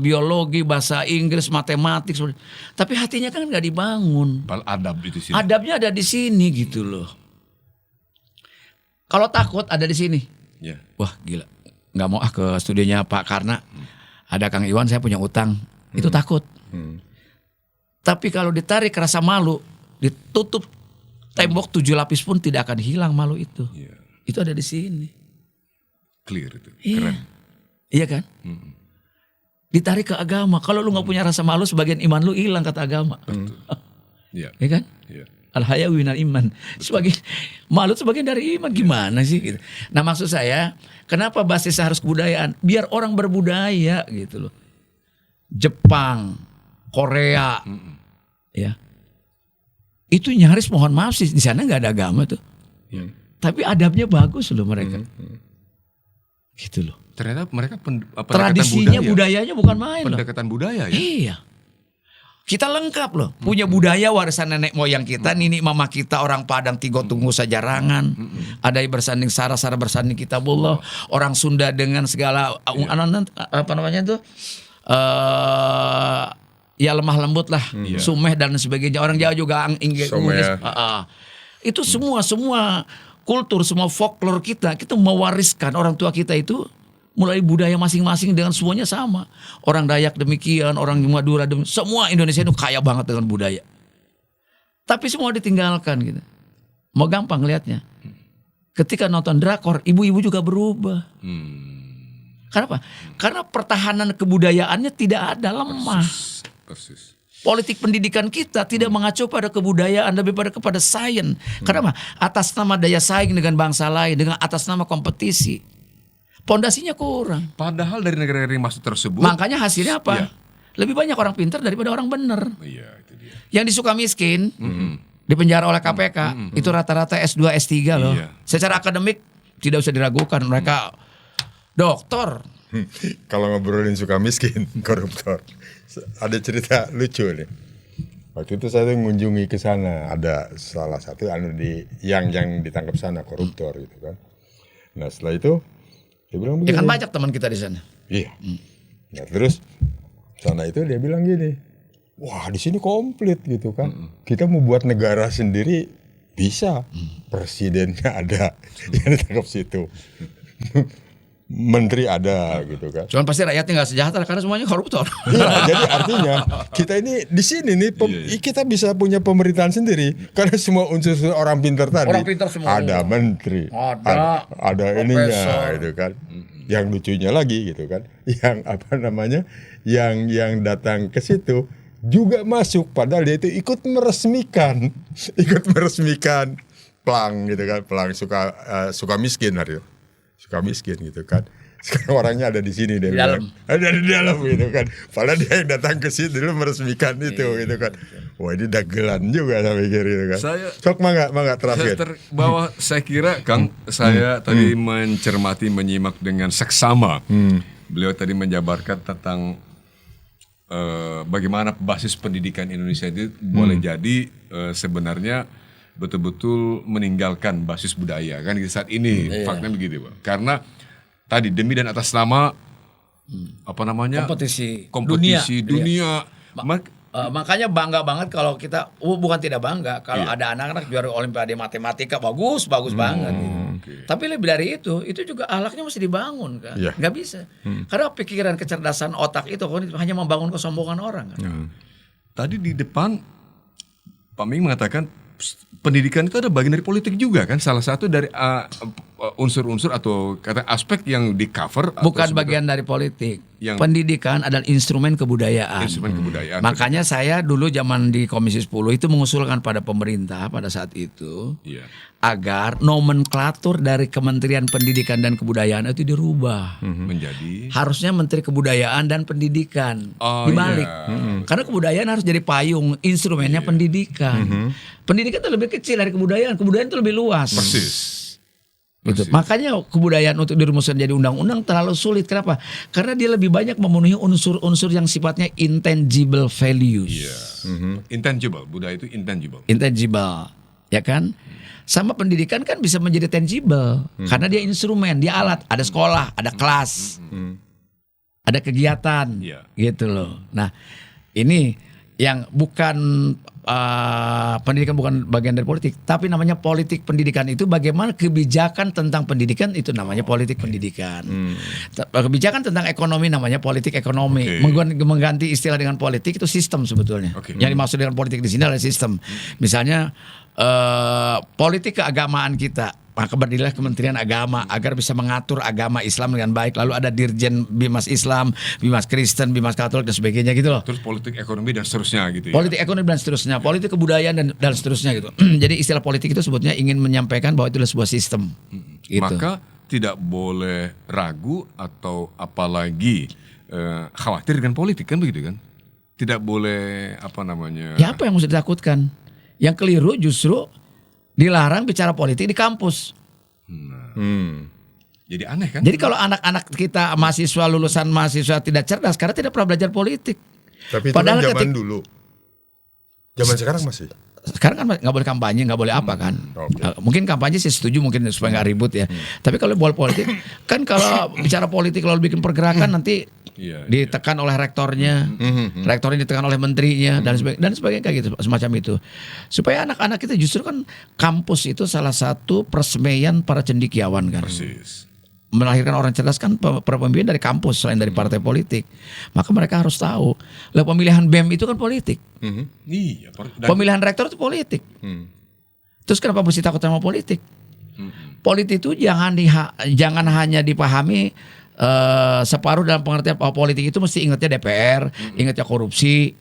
biologi, bahasa Inggris, matematik. Tapi hatinya kan nggak dibangun. Adab di sini. Adabnya ada di sini gitu loh. Kalau takut ada di sini. Wah gila, nggak mau ke studionya Pak karena ada Kang Iwan, saya punya utang. Itu takut. Tapi kalau ditarik rasa malu, ditutup tembok 7 lapis pun tidak akan hilang malu itu. Itu ada di sini. Clear itu, Iya. keren. Iya kan? Ditarik ke agama. Kalau lu nggak punya rasa malu, sebagian iman lu hilang kata agama. Iya kan? Al-hayawi minal iman. Malu sebagian dari iman. Gimana sih gitu. Nah maksud saya, kenapa basisnya harus kebudayaan? Biar orang berbudaya gitu loh. Jepang, Korea, ya. Itu nyaris mohon maaf sih di sana nggak ada agama tuh. Tapi adabnya bagus loh mereka. Gitu loh. Ternyata mereka pendekatan Tradisinya, budayanya bukan main loh. Pendekatan budaya ya. Iya. Kita lengkap loh. Punya budaya warisan nenek moyang kita, nini mama kita orang Padang Tigo Tunggu Sajarangan. Ada yang bersanding Sara bersanding Kitabullah. Orang Sunda dengan segala apa namanya itu? Ya lemah lembut lah, sumeh dan sebagainya. Orang Jawa juga Inggris. Itu semua kultur, semua folklore kita mewariskan orang tua kita itu mulai budaya masing-masing dengan semuanya sama. Orang Dayak demikian, orang Madura demikian. Semua Indonesia itu kaya banget dengan budaya. Tapi semua ditinggalkan gitu. Mau gampang lihatnya. Ketika nonton drakor, ibu-ibu juga berubah. Kenapa? Karena pertahanan kebudayaannya tidak ada, lemah. Persis. Politik pendidikan kita tidak mengacu pada kebudayaan, lebih kepada sains. Kenapa? Atas nama daya saing dengan bangsa lain, dengan atas nama kompetisi. Pondasinya kurang. Padahal dari negara-negara yang masuk tersebut. Makanya hasilnya apa? Iya. Lebih banyak orang pintar daripada orang benar. Iya, itu dia. Yang disuka miskin, dipenjara oleh KPK, itu rata-rata S2, S3 loh. Iya. Secara akademik tidak usah diragukan, mereka doktor. Kalau ngobrolin suka miskin, koruptor, ada cerita lucu nih. Waktu itu saya tuh mengunjungi ke sana, ada salah satu yang ditangkap sana koruptor gitu kan. Nah setelah itu dia bilang begini. Ya kan banyak teman kita di sana. Iya. Nah terus sana itu dia bilang gini, wah di sini komplit gitu kan. Kita mau buat negara sendiri bisa, presidennya ada yang ditangkap situ. Menteri ada gitu kan. Cuman pasti rakyatnya nggak sejahtera karena semuanya koruptor. Iya, jadi artinya kita ini di sini nih kita bisa punya pemerintahan sendiri karena semua unsur orang pintar tadi. Orang pintar semua. Ada menteri, ada ininya gitu kan. Yang lucunya lagi gitu kan, yang apa namanya, yang datang ke situ juga masuk padahal dia itu ikut meresmikan Plang gitu kan, Plang suka miskin hari itu. Suka miskin gitu kan. Sekarang orangnya ada di sini dia bilang. Ada di dalam gitu kan. Padahal dia yang datang ke situ dulu meresmikan itu gitu kan. Wah ini dagelan juga saya pikir gitu kan. Sok mangga terakhir. Bahwa saya kira Kang, saya tadi menyimak dengan seksama. Beliau tadi menjabarkan tentang bagaimana basis pendidikan Indonesia itu boleh jadi sebenarnya betul-betul meninggalkan basis budaya kan di saat ini. Faktanya begitu Pak. Karena tadi demi dan atas nama apa namanya kompetisi dunia. Makanya bangga banget kalau kita bukan tidak bangga kalau ada anak-anak juara olimpiade matematika bagus banget gitu. Tapi lebih dari itu juga akhlaknya mesti dibangun kan. Nggak bisa. Karena pikiran kecerdasan otak itu hanya membangun kesombongan orang kan. Tadi di depan Pak Ming mengatakan pendidikan itu ada bagian dari politik juga kan, salah satu dari unsur-unsur atau kata aspek yang di cover. Bukan bagian dari politik. Pendidikan adalah instrumen kebudayaan. Makanya saya dulu zaman di Komisi 10 itu mengusulkan pada pemerintah pada saat itu agar nomenklatur dari Kementerian Pendidikan dan Kebudayaan itu dirubah menjadi harusnya Menteri Kebudayaan dan Pendidikan dibalik. Karena kebudayaan harus jadi payung, instrumennya pendidikan. Pendidikan itu lebih kecil dari kebudayaan itu lebih luas. Persis. Gitu. Makanya kebudayaan untuk dirumuskan jadi undang-undang terlalu sulit. Kenapa? Karena dia lebih banyak memenuhi unsur-unsur yang sifatnya intangible values. Intangible, budaya itu intangible. Intangible, ya kan? Sama pendidikan kan bisa menjadi tangible karena dia instrumen, dia alat. Ada sekolah, ada kelas, ada kegiatan, gitu loh. Nah, ini yang bukan pendidikan bukan bagian dari politik, tapi namanya politik pendidikan itu bagaimana kebijakan tentang pendidikan itu namanya politik pendidikan. Kebijakan tentang ekonomi namanya politik ekonomi. Mengganti istilah dengan politik itu sistem sebetulnya. Yang dimaksud dengan politik di sini adalah sistem. Misalnya politik keagamaan kita. Maka berdirilah Kementerian Agama agar bisa mengatur agama Islam dengan baik. Lalu ada Dirjen Bimas Islam, Bimas Kristen, Bimas Katolik dan sebagainya gitu loh. Terus politik ekonomi dan seterusnya gitu ya. Politik ekonomi dan seterusnya, politik kebudayaan dan seterusnya gitu. Jadi istilah politik itu sebetulnya ingin menyampaikan bahwa itu adalah sebuah sistem. Gitu. Maka tidak boleh ragu atau apalagi khawatir dengan politik kan begitu kan? Tidak boleh apa namanya? Ya apa yang mesti ditakutkan? Yang keliru justru dilarang bicara politik di kampus. Jadi aneh kan? Jadi kalau anak-anak kita mahasiswa lulusan mahasiswa tidak cerdas karena tidak pernah belajar politik. Tapi itu Padahal kan zaman ketik- dulu. Zaman sekarang masih. Sekarang kan nggak boleh kampanye, nggak boleh apa kan? Oke. Mungkin kampanye sih setuju, mungkin supaya nggak ribut ya. Tapi kalau bola politik, kan kalau bicara politik lalu bikin pergerakan nanti Iya, ditekan oleh rektornya, rektornya ditekan oleh menterinya dan sebagainya kayak gitu, semacam itu. Supaya anak-anak kita justru kan kampus itu salah satu persemaian para cendekiawan kan. Persis. Melahirkan orang cerdas kan pemimpin dari kampus selain dari partai politik. Maka mereka harus tahu, lah pemilihan BEM itu kan politik. Iya. Pemilihan rektor itu politik. Terus kenapa mesti takut sama politik? Politik itu jangan hanya dipahami separuh dalam pengertian bahwa politik itu mesti ingatnya DPR, ingatnya korupsi,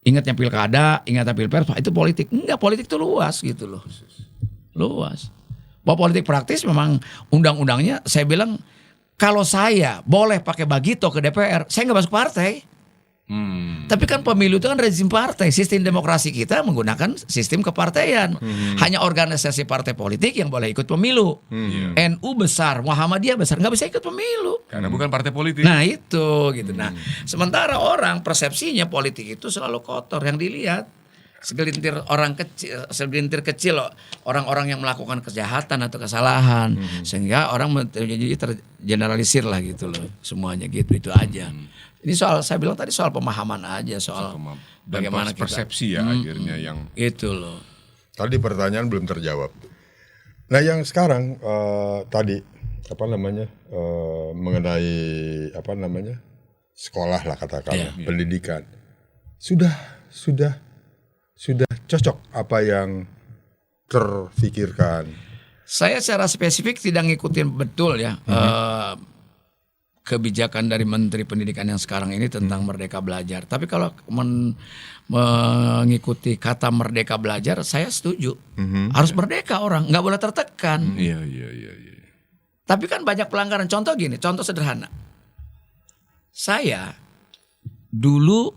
ingatnya pilkada, ingatnya pilpres, itu politik. Enggak, politik itu luas gitu loh. Luas. Bahwa politik praktis memang undang-undangnya saya bilang kalau saya boleh pakai bagito ke DPR, saya nggak masuk partai. Tapi kan pemilu itu kan rezim partai. Sistem demokrasi kita menggunakan sistem kepartaian. Hanya organisasi partai politik yang boleh ikut pemilu. NU besar, Muhammadiyah besar, nggak bisa ikut pemilu. Karena bukan partai politik. Nah itu gitu. Nah sementara orang persepsinya politik itu selalu kotor. Yang dilihat segelintir kecil loh, orang-orang yang melakukan kejahatan atau kesalahan, sehingga orang jadi tergeneralisir lah gitu loh, semuanya gitu itu aja. Ini saya bilang tadi soal pemahaman aja, soal bagaimana persepsi ya akhirnya yang itu loh. Tadi pertanyaan belum terjawab. Nah yang sekarang tadi mengenai sekolah lah katakanlah, pendidikan sudah cocok apa yang terfikirkan. Saya secara spesifik tidak ngikutin betul ya kebijakan dari Menteri Pendidikan yang sekarang ini tentang Merdeka Belajar. Tapi kalau mengikuti kata Merdeka Belajar, saya setuju. Harus merdeka orang, nggak boleh tertekan. Iya. Tapi kan banyak pelanggaran. Contoh gini, contoh sederhana. Saya dulu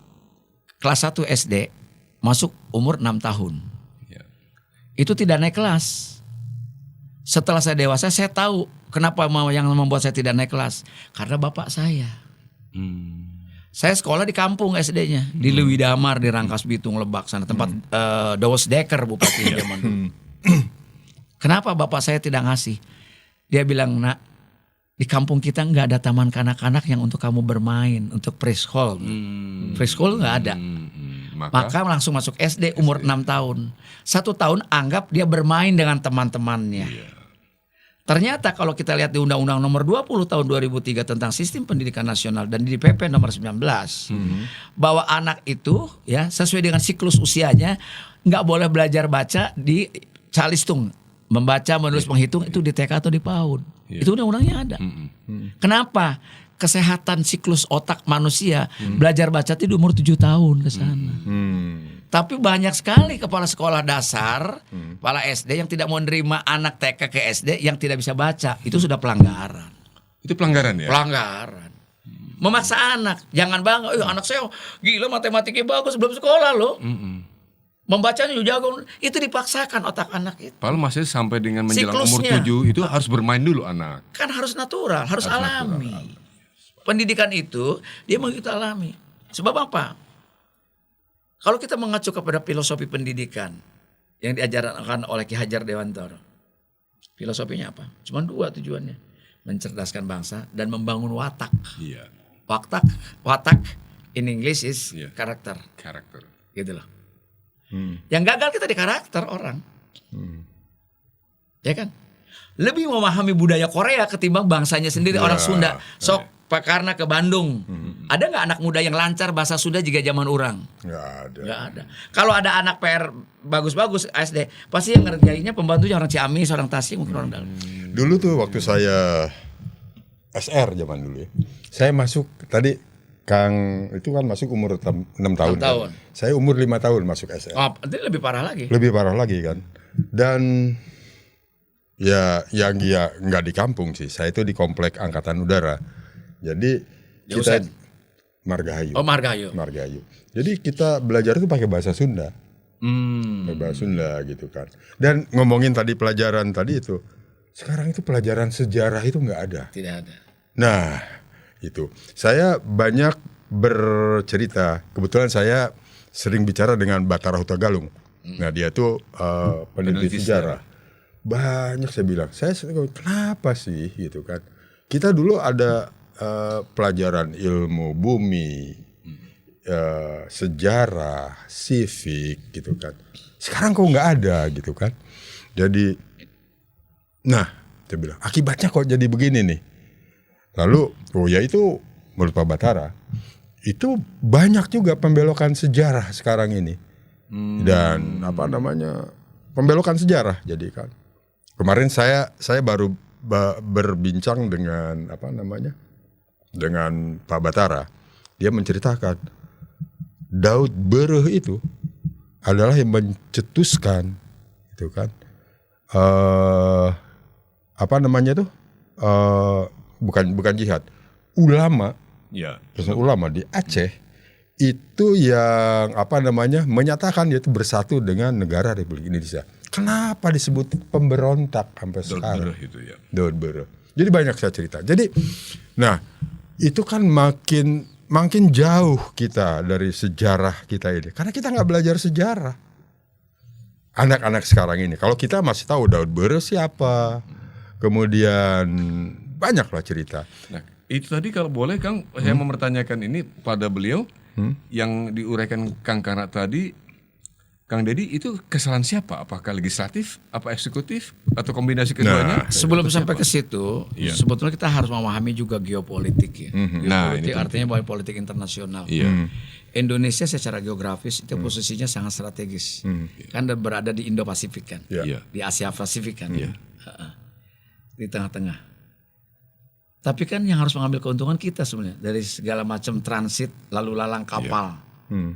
kelas 1 SD masuk umur 6 tahun. Itu tidak naik kelas. Setelah saya dewasa saya tahu kenapa yang membuat saya tidak naik kelas. Karena bapak saya. Saya sekolah di kampung SD-nya. Di Lewi Damar, di Rangkas Bitung, Lebak sana. Tempat Dawes Dekker bupati zaman dulu. Kenapa bapak saya tidak ngasih? Dia bilang, nak, di kampung kita nggak ada taman kanak-kanak yang untuk kamu bermain. Untuk preschool. Preschool nggak ada. Maka langsung masuk SD umur 6 tahun. 1 tahun anggap dia bermain dengan teman-temannya. Ternyata kalau kita lihat di Undang-Undang nomor 20 tahun 2003 tentang Sistem Pendidikan Nasional dan di PP nomor 19 bahwa anak itu ya sesuai dengan siklus usianya nggak boleh belajar baca di calistung, membaca, menulis, menghitung itu di TK atau di PAUD. Itu undang-undangnya ada. Kenapa? Kesehatan siklus otak manusia belajar baca itu di umur 7 tahun ke sana. Tapi banyak sekali kepala sekolah dasar, kepala SD yang tidak mau menerima anak TK ke SD yang tidak bisa baca. Itu sudah pelanggaran. Itu pelanggaran ya? Pelanggaran. Memaksa anak. Jangan bangga, anak saya gila matematikanya bagus belum sekolah loh. Membacanya juga jago. Itu dipaksakan otak anak itu. Padahal masih sampai dengan menjelang Siklusnya. umur 7 itu harus bermain dulu anak. Kan harus natural, harus alami. Pendidikan itu dia mau kita alami. Sebab apa? Kalau kita mengacu kepada filosofi pendidikan yang diajarkan oleh Ki Hajar Dewantara. Filosofinya apa? Cuma 2 tujuannya. Mencerdaskan bangsa dan membangun watak. Iya. Watak in English is karakter. Karakter. Gitu loh. Yang gagal kita di karakter orang. Ya kan? Lebih memahami budaya Korea ketimbang bangsanya sendiri orang Sunda. Sok karena ke Bandung. Ada nggak anak muda yang lancar bahasa Sunda jika zaman orang? Nggak ada. Kalau ada anak PR bagus-bagus SD, pasti yang ngerjainnya pembantunya orang Ciamis, orang Tasik, mungkin orang dalam. Dulu tuh waktu saya SR zaman dulu ya. Saya masuk tadi Kang itu kan masuk umur 6 tahun. 6 tahun. Kan? Saya umur 5 tahun masuk SR. Oh, itu lebih parah lagi. Lebih parah lagi kan. Dan ya yang dia nggak di kampung sih. Saya itu di komplek Angkatan Udara. Jadi kita Margahayu. Oh, Margahayu. Jadi kita belajar itu pakai bahasa Sunda. Pakai bahasa Sunda gitu kan. Dan ngomongin tadi pelajaran tadi itu Sekarang itu pelajaran sejarah itu nggak ada. Tidak ada. Nah, itu. Saya banyak bercerita. Kebetulan saya sering bicara dengan Bathara Hutagalung. Nah, dia tuh peneliti sejarah. Banyak saya bilang, saya kenapa sih gitu kan? Kita dulu ada pelajaran ilmu bumi, sejarah, civic gitu kan. Sekarang kok nggak ada gitu kan? Jadi, nah, saya bilang akibatnya kok jadi begini nih. Lalu, ya itu menurut Pak Bathara, itu banyak juga pembelokan sejarah sekarang ini. Dan pembelokan sejarah jadi kan. Kemarin saya baru berbincang dengan dengan Pak Bathara. Dia menceritakan Daud Bereh itu adalah yang mencetuskan itu kan bukan jihad, ulama di Aceh itu yang menyatakan dia itu bersatu dengan negara Republik Indonesia. Kenapa disebut pemberontak sampai sekarang? Daud Bereh. Jadi banyak saya cerita. Jadi, nah itu kan makin jauh kita dari sejarah kita ini, karena kita nggak belajar sejarah. Anak-anak sekarang ini, kalau kita masih tahu Daud Bereh siapa, kemudian banyaklah cerita. Nah, itu tadi kalau boleh Kang, saya mempertanyakan ini pada beliau yang diuraikan Kang Karna tadi, Kang Deddy, itu kesalahan siapa? Apakah legislatif, apa eksekutif, atau kombinasi keduanya? Sebelum sampai ke situ, sebetulnya kita harus memahami juga geopolitik ya. Geopolitik artinya bahwa politik internasional. Indonesia secara geografis itu posisinya sangat strategis, kan berada di Indo-Pasifik kan, di Asia Pasifik kan, di tengah-tengah. Tapi kan yang harus mengambil keuntungan kita sebenarnya dari segala macam transit lalu lalang kapal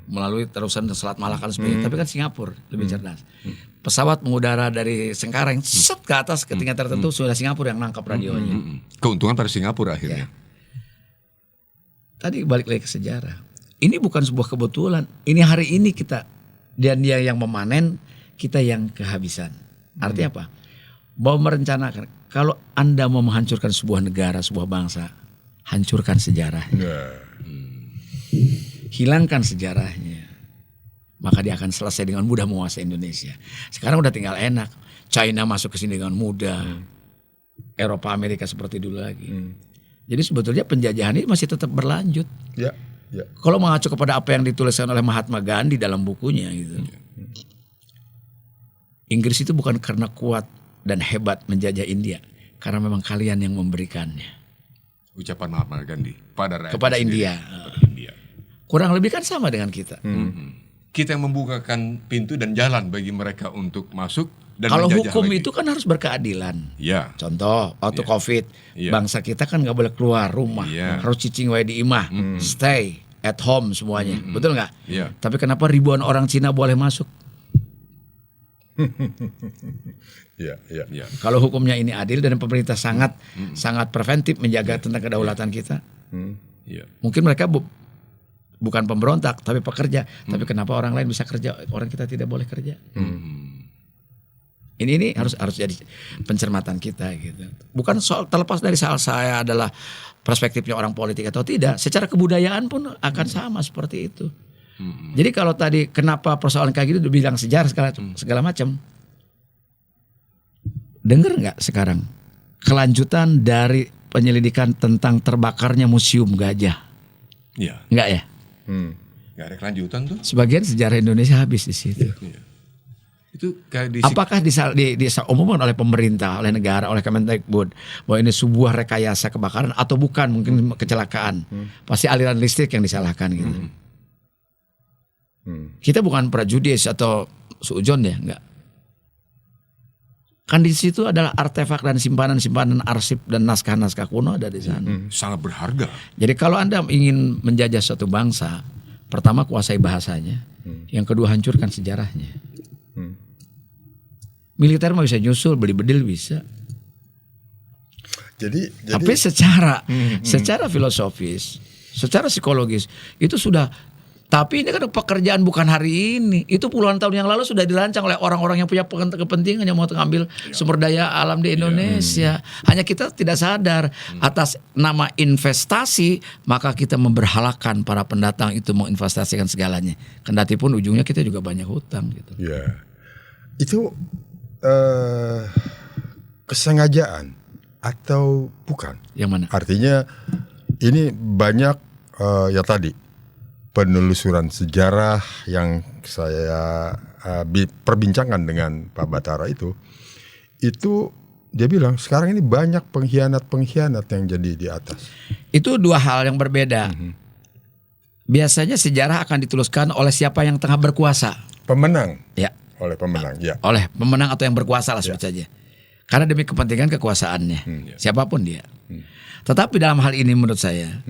melalui terusan Selat Malaka dan sebagainya. Tapi kan Singapura lebih cerdas. Pesawat mengudara dari Sengkareng set ke atas ketinggian tertentu sudah Singapura yang nangkap radionya. Keuntungan pada Singapura akhirnya. Tadi balik lagi ke sejarah. Ini bukan sebuah kebetulan. Ini hari ini kita dan dia yang memanen, kita yang kehabisan. Artinya apa? Bahwa merencanakan, kalau Anda mau menghancurkan sebuah negara, sebuah bangsa, hancurkan sejarahnya. Hilangkan sejarahnya. Maka dia akan selesai dengan mudah menguasai Indonesia. Sekarang udah tinggal enak. China masuk ke sini dengan mudah. Eropa, Amerika seperti dulu lagi. Jadi sebetulnya penjajahan ini masih tetap berlanjut. Kalau mengacu kepada apa yang dituliskan oleh Mahatma Gandhi dalam bukunya gitu. Inggris itu bukan karena kuat dan hebat menjajah India, karena memang kalian yang memberikannya. Ucapan Mahatma Gandhi kepada India. Kurang lebih kan sama dengan kita. Kita yang membukakan pintu dan jalan bagi mereka untuk masuk dan kalau menjajah hukum lagi. itu kan harus berkeadilan. Contoh waktu COVID, bangsa kita kan nggak boleh keluar rumah, harus cicing wae di imah, stay at home semuanya, betul nggak? Tapi kenapa ribuan orang Cina boleh masuk? Kalau hukumnya ini adil dan pemerintah sangat preventif menjaga tentang kedaulatan kita, mungkin mereka bukan pemberontak tapi pekerja. Tapi kenapa orang lain bisa kerja, orang kita tidak boleh kerja? Ini harus jadi pencermatan kita gitu. Bukan soal terlepas dari soal saya adalah perspektifnya orang politik atau tidak. Secara kebudayaan pun akan sama seperti itu. Jadi kalau tadi kenapa persoalan kayak gitu dibilang sejarah segala macam. Dengar nggak sekarang kelanjutan dari penyelidikan tentang terbakarnya Museum Gajah? Nggak ya? Nggak ada kelanjutan tuh. Sebagian sejarah Indonesia habis di situ. Itu kayak apakah diumumkan oleh pemerintah, oleh negara, oleh Kemendikbud bahwa ini sebuah rekayasa kebakaran atau bukan, mungkin kecelakaan? Pasti aliran listrik yang disalahkan gitu. Kita bukan prejudis atau suujon ya, enggak. Kan di situ adalah artefak dan simpanan-simpanan arsip dan naskah-naskah kuno ada di sana. Sangat berharga. Jadi kalau Anda ingin menjajah suatu bangsa, pertama kuasai bahasanya, yang kedua hancurkan sejarahnya. Militer mah bisa nyusul, beli bedil bisa. Tapi secara filosofis, secara psikologis itu sudah Tapi ini kan pekerjaan bukan hari ini. Itu puluhan tahun yang lalu sudah dirancang oleh orang-orang yang punya kepentingan yang mau mengambil sumber daya alam di Indonesia. Hanya kita tidak sadar atas nama investasi, maka kita memberhalakan para pendatang itu mau investasikan segalanya. Kendati pun ujungnya kita juga banyak hutang gitu. Ya, itu kesengajaan atau bukan? Yang mana? Artinya ini banyak ya tadi penelusuran sejarah yang saya perbincangkan dengan Pak Batara itu dia bilang sekarang ini banyak pengkhianat-pengkhianat yang jadi di atas. Itu dua hal yang berbeda. Biasanya sejarah akan dituliskan oleh siapa yang tengah berkuasa. Pemenang. Ya. Oleh pemenang, ya. Oleh pemenang atau yang berkuasa lah sebut saja. Karena demi kepentingan kekuasaannya. Siapapun dia. Tetapi dalam hal ini menurut saya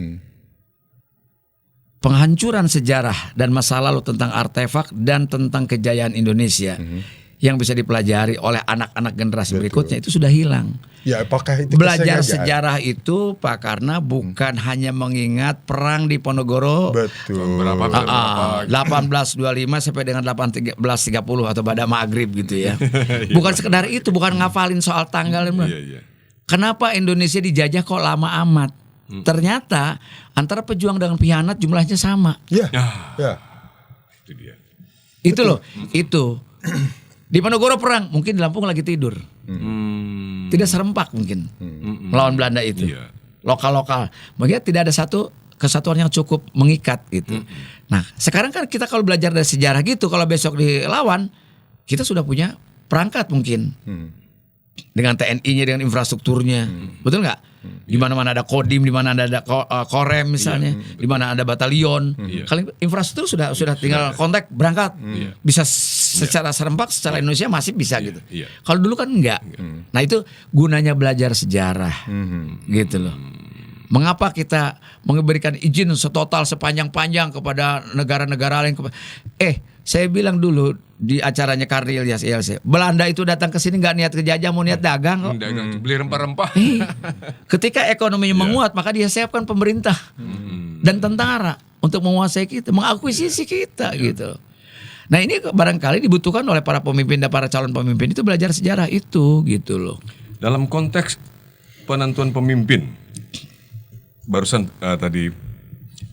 penghancuran sejarah dan masa lalu tentang artefak dan tentang kejayaan Indonesia yang bisa dipelajari oleh anak-anak generasi berikutnya itu sudah hilang. Ya, apakah itu Belajar kesengajaan? sejarah itu Pak Karna bukan hanya mengingat perang di Ponorogo. Betul. Berapa? 1825 sampai dengan 1830 atau pada maghrib gitu ya. Bukan sekedar itu, bukan ngafalin soal tanggal. Iya. Kenapa Indonesia dijajah kok lama amat? Ternyata antara pejuang dengan pengkhianat jumlahnya sama. Ya. Itu dia. Itu loh, itu. Di Ponorogo perang, mungkin di Lampung lagi tidur. Tidak serempak mungkin melawan Belanda itu. Iya. Lokal-lokal. Mungkin tidak ada satu kesatuan yang cukup mengikat gitu. Nah, sekarang kan kita kalau belajar dari sejarah gitu, kalau besok dilawan, kita sudah punya perangkat mungkin. Dengan TNI-nya, dengan infrastrukturnya. Betul nggak? Di mana-mana ada Kodim, di mana ada Korem misalnya, di mana ada batalion. Kalau infrastruktur sudah tinggal kontak berangkat. Bisa secara serempak, secara Indonesia masih bisa gitu. Kalau dulu kan enggak. Nah, itu gunanya belajar sejarah. Gitu loh. Mengapa kita memberikan izin setotal sepanjang-panjang kepada negara-negara lain? Saya bilang dulu di acaranya Karni Ilyas ILC, Belanda itu datang ke sini nggak niat kejajah, mau niat dagang kok. Dagang, beli rempah-rempah. Ketika ekonominya menguat, maka dia siapkan pemerintah dan tentara untuk menguasai kita, mengakuisisi kita gitu. Nah, ini barangkali dibutuhkan oleh para pemimpin dan para calon pemimpin itu belajar sejarah itu gitu loh. Dalam konteks penentuan pemimpin, barusan tadi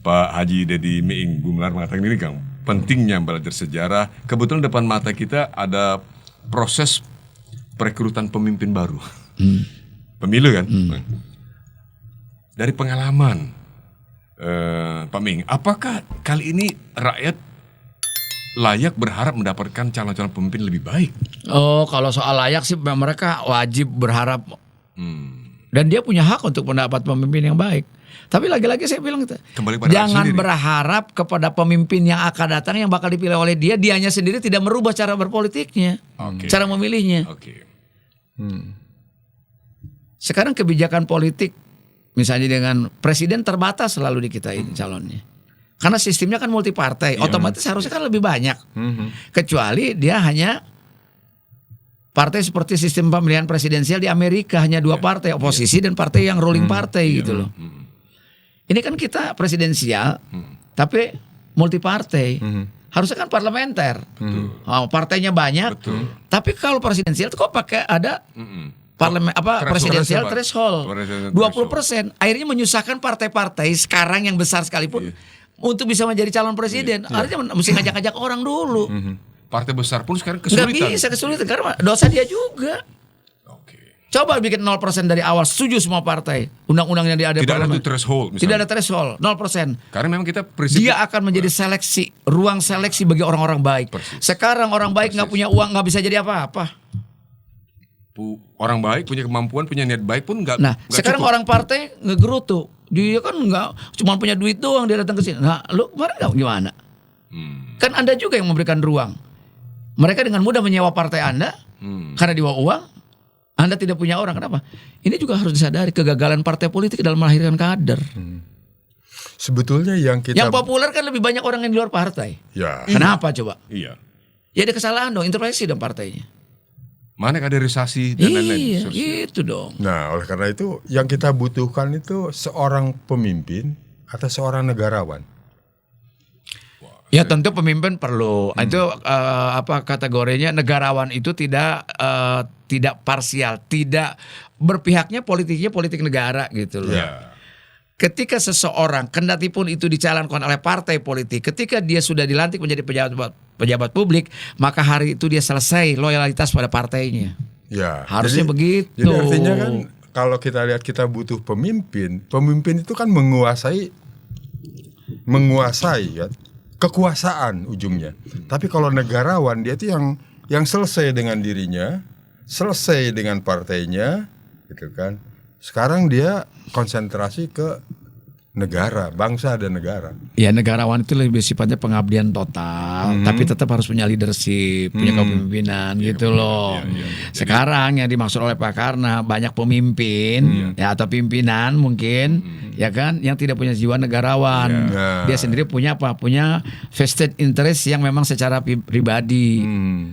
Pak Haji Dedi Meing Gumelar mengatakan ini Kang, pentingnya belajar sejarah. Kebetulan depan mata kita ada proses perekrutan pemimpin baru. Pemilu kan? Dari pengalaman Pak Ming, apakah kali ini rakyat layak berharap mendapatkan calon-calon pemimpin lebih baik? Oh, kalau soal layak sih mereka wajib berharap. Dan dia punya hak untuk mendapat pemimpin yang baik. Tapi lagi-lagi saya bilang jangan berharap kepada pemimpin yang akan datang yang bakal dipilih oleh dia, dianya sendiri tidak merubah cara berpolitiknya, cara memilihnya. Sekarang kebijakan politik misalnya dengan presiden terbatas selalu di kita ini calonnya. Karena sistemnya kan multi partai, otomatis harusnya kan lebih banyak. Kecuali dia hanya partai seperti sistem pemilihan presidensial di Amerika, hanya dua partai, oposisi dan partai yang ruling partai gitu loh. Ini kan kita presidensial, tapi multi partai. Harusnya kan parlementer. Partainya banyak. Tapi kalau presidensial kok pakai ada parlemen presidensial threshold 20%. Akhirnya menyusahkan partai-partai sekarang yang besar sekalipun untuk bisa menjadi calon presiden. Artinya mesti ngajak-ngajak orang dulu. Partai besar pun sekarang kesulitan. Nggak bisa kesulitan karena dosa dia juga. Coba bikin 0% dari awal, setuju semua partai. Undang-undang yang ada Tidak parlemen. ada threshold misalnya. Tidak ada threshold, 0%. Karena memang kita dia akan menjadi seleksi, ruang seleksi bagi orang-orang baik. Sekarang orang baik nggak punya uang, nggak bisa jadi apa-apa. Orang baik punya kemampuan, punya niat baik pun nggak. Nah, sekarang cukup. orang partai ngegerutu. Dia kan nggak cuma punya duit doang dia datang ke sini. Nah, lu kemarin nggak gimana? Kan Anda juga yang memberikan ruang. Mereka dengan mudah menyewa partai Anda karena di bawah uang. Anda tidak punya orang, kenapa? Ini juga harus disadari kegagalan partai politik dalam melahirkan kader. Sebetulnya yang populer kan lebih banyak orang yang di luar partai. Ya. Kenapa coba? Iya. Ya ada kesalahan dong, intervensi dong partainya. Mana kaderisasi dan lain-lain. Iya, gitu dong. Nah, oleh karena itu yang kita butuhkan itu seorang pemimpin atau seorang negarawan. Ya tentu pemimpin perlu. Itu apa kategorinya, negarawan itu tidak parsial, tidak berpihaknya politiknya politik negara gitu loh. Ya. Ketika seseorang, kendati pun itu dicalonkan oleh partai politik, ketika dia sudah dilantik menjadi pejabat publik, maka hari itu dia selesai loyalitas pada partainya. Ya. Harusnya begitu. Jadi artinya kan kalau kita lihat kita butuh pemimpin itu kan menguasai ya, kekuasaan ujungnya. Tapi kalau negarawan dia itu yang selesai dengan dirinya, selesai dengan partainya, gitu kan. Sekarang dia konsentrasi ke negara, bangsa dan negara. Ya, negarawan itu lebih sifatnya pengabdian total, tapi tetap harus punya leadership, punya kepemimpinan gitu loh. Sekarang yang dimaksud oleh Pak Karna banyak pemimpin ya atau pimpinan mungkin ya kan yang tidak punya jiwa negarawan. Dia sendiri punya apa? Punya vested interest yang memang secara pribadi.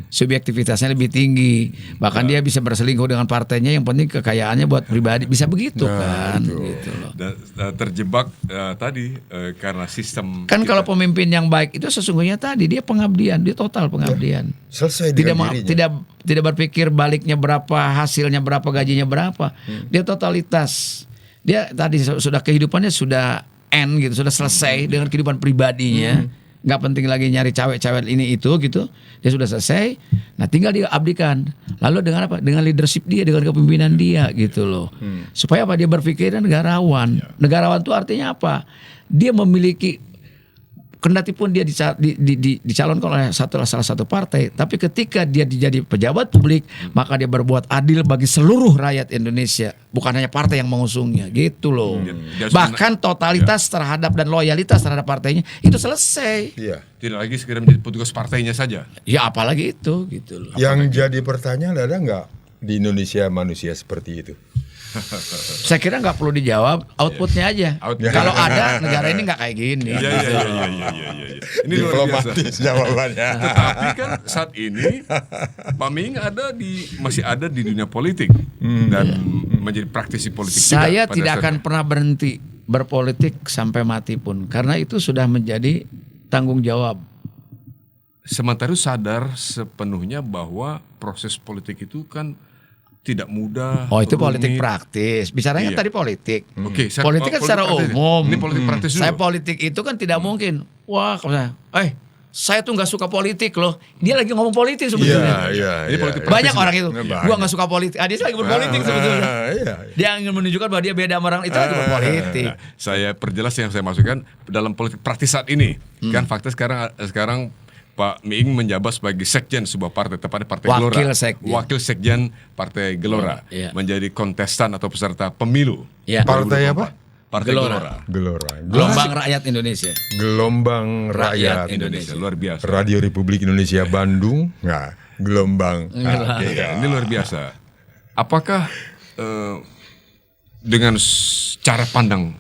Subjektivitasnya lebih tinggi. Bahkan dia bisa berselingkuh dengan partainya, yang penting kekayaannya buat pribadi. Bisa begitu kan gitu loh. Dan terjebak tadi karena sistem Kan kalau pemimpin yang baik itu sesungguhnya tadi dia pengabdian, dia total pengabdian. Selesai dengan dirinya. Tidak berpikir baliknya berapa, hasilnya berapa, gajinya berapa. Dia totalitas. Dia tadi sudah kehidupannya sudah end gitu, sudah selesai dengan kehidupan pribadinya. Nggak penting lagi nyari cewek-cewek ini itu gitu. Dia sudah selesai. Nah, tinggal dia abdikan. Lalu dengan apa? Dengan leadership dia, dengan kepemimpinan dia gitu loh. Supaya apa? Dia berpikirnya negarawan. Negarawan itu artinya apa? Dia memiliki, kendati pun dia dicalonkan oleh salah satu partai, tapi ketika dia jadi pejabat publik, maka dia berbuat adil bagi seluruh rakyat Indonesia, bukan hanya partai yang mengusungnya, gitu loh. Bahkan totalitas terhadap dan loyalitas terhadap partainya itu selesai. Iya. tidak lagi sekedar menjadi petugas partainya saja. Ya apalagi itu, gitu loh. Yang jadi pertanyaan ada nggak di Indonesia manusia seperti itu? Saya kira nggak perlu dijawab, outputnya aja. Kalau ada, negara ini nggak kayak gini. Iya. Ini luar biasa. Diplomatis jawabannya. Tetapi kan saat ini Pak Ming masih ada di dunia politik dan menjadi praktisi politik juga. Saya pada tidak dasarnya. akan pernah berhenti berpolitik sampai mati pun, karena itu sudah menjadi tanggung jawab. Sementara itu sadar sepenuhnya bahwa proses politik itu kan tidak mudah. Oh, itu politik rumit. praktis. Bicaranya Iya. tadi politik. Oke, Politik kan secara praktis. umum. Ini politik praktis dulu. Saya politik itu kan tidak mungkin. Wah, kalau saya tuh nggak suka politik loh. Dia lagi ngomong politik sebetulnya. Iya. Ini politik Banyak praktis orang juga. itu. Banyak. Gua nggak suka politik. Dia lagi berpolitik sebetulnya. Iya. Dia ingin menunjukkan bahwa dia beda sama orang itu lagi berpolitik. Nah, saya perjelas yang saya maksudkan dalam politik praktis saat ini. Kan fakta sekarang Pak Ming menjabat sebagai sekjen sebuah partai, tepatnya Partai Gelora. Wakil sekjen Partai Gelora. Iya. Menjadi kontestan atau peserta pemilu. Iya. Partai apa? Partai Gelora. Gelora. Gelombang Rakyat Indonesia. Gelombang Rakyat Indonesia. Luar biasa. Radio Republik Indonesia Bandung. Nah, gelombang. Ini luar biasa. Apakah dengan cara pandang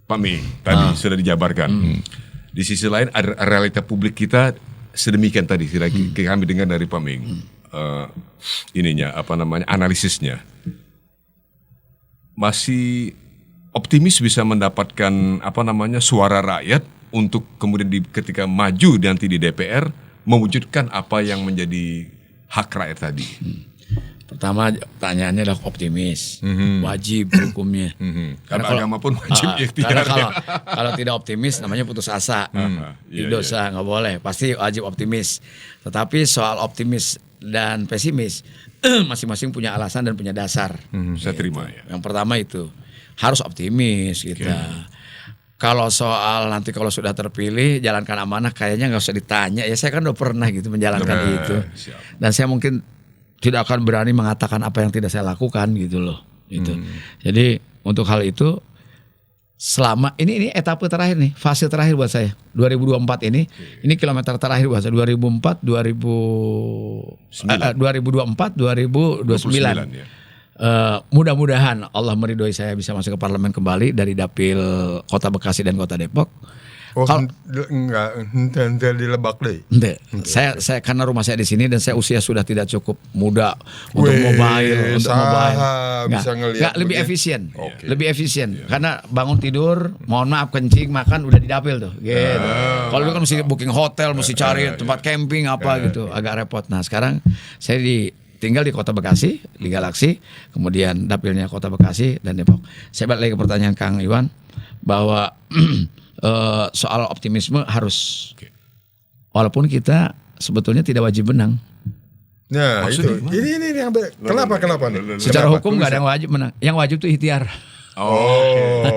Pak Ming tadi sudah dijabarkan, di sisi lain ada realita publik kita sedemikian tadi kami dengar dari Pak Ming, analisisnya masih optimis bisa mendapatkan suara rakyat untuk kemudian ketika maju nanti di DPR mewujudkan apa yang menjadi hak rakyat tadi. Pertama pertanyaannya adalah optimis, wajib hukumnya. Karena agama pun wajib ikhtiar. Karena kalau tidak optimis namanya putus asa, dosa, nggak boleh. Pasti wajib optimis. Tetapi soal optimis dan pesimis, masing-masing punya alasan dan punya dasar. Saya terima ya. Yang pertama itu harus optimis kita. Kalau soal nanti kalau sudah terpilih jalankan amanah, kayaknya nggak usah ditanya. Ya saya kan udah pernah gitu menjalankan itu. Siap. Dan saya mungkin tidak akan berani mengatakan apa yang tidak saya lakukan gitu loh. Gitu. Jadi untuk hal itu selama ini etape terakhir nih, fase terakhir buat saya. 2024 ini kilometer terakhir buat saya. 2024 2029. Ya. Mudah-mudahan Allah meridhoi saya bisa masuk ke parlemen kembali dari dapil Kota Bekasi dan Kota Depok. Oh, Kalau enggak di Lebak deh. Ente, saya karena rumah saya di sini dan saya usia sudah tidak cukup muda untuk mobile, bisa ngelihat lebih begini. efisien, Oke. lebih efisien. Karena bangun tidur, mohon maaf kencing, makan udah di dapil tuh. Gitu. Kalau dulu kan mesti booking hotel, mesti cari tempat camping apa gitu, agak repot. Nah sekarang saya tinggal di Kota Bekasi, di Galaksi, kemudian dapilnya Kota Bekasi dan Depok. Saya balik lagi ke pertanyaan Kang Iwan bahwa soal optimisme harus, walaupun kita sebetulnya tidak wajib menang. Nah, Maksudnya itu. Ini yang kenapa nih? Secara Kenapa? hukum nggak ada yang wajib menang. Yang wajib tuh ikhtiar. Oh.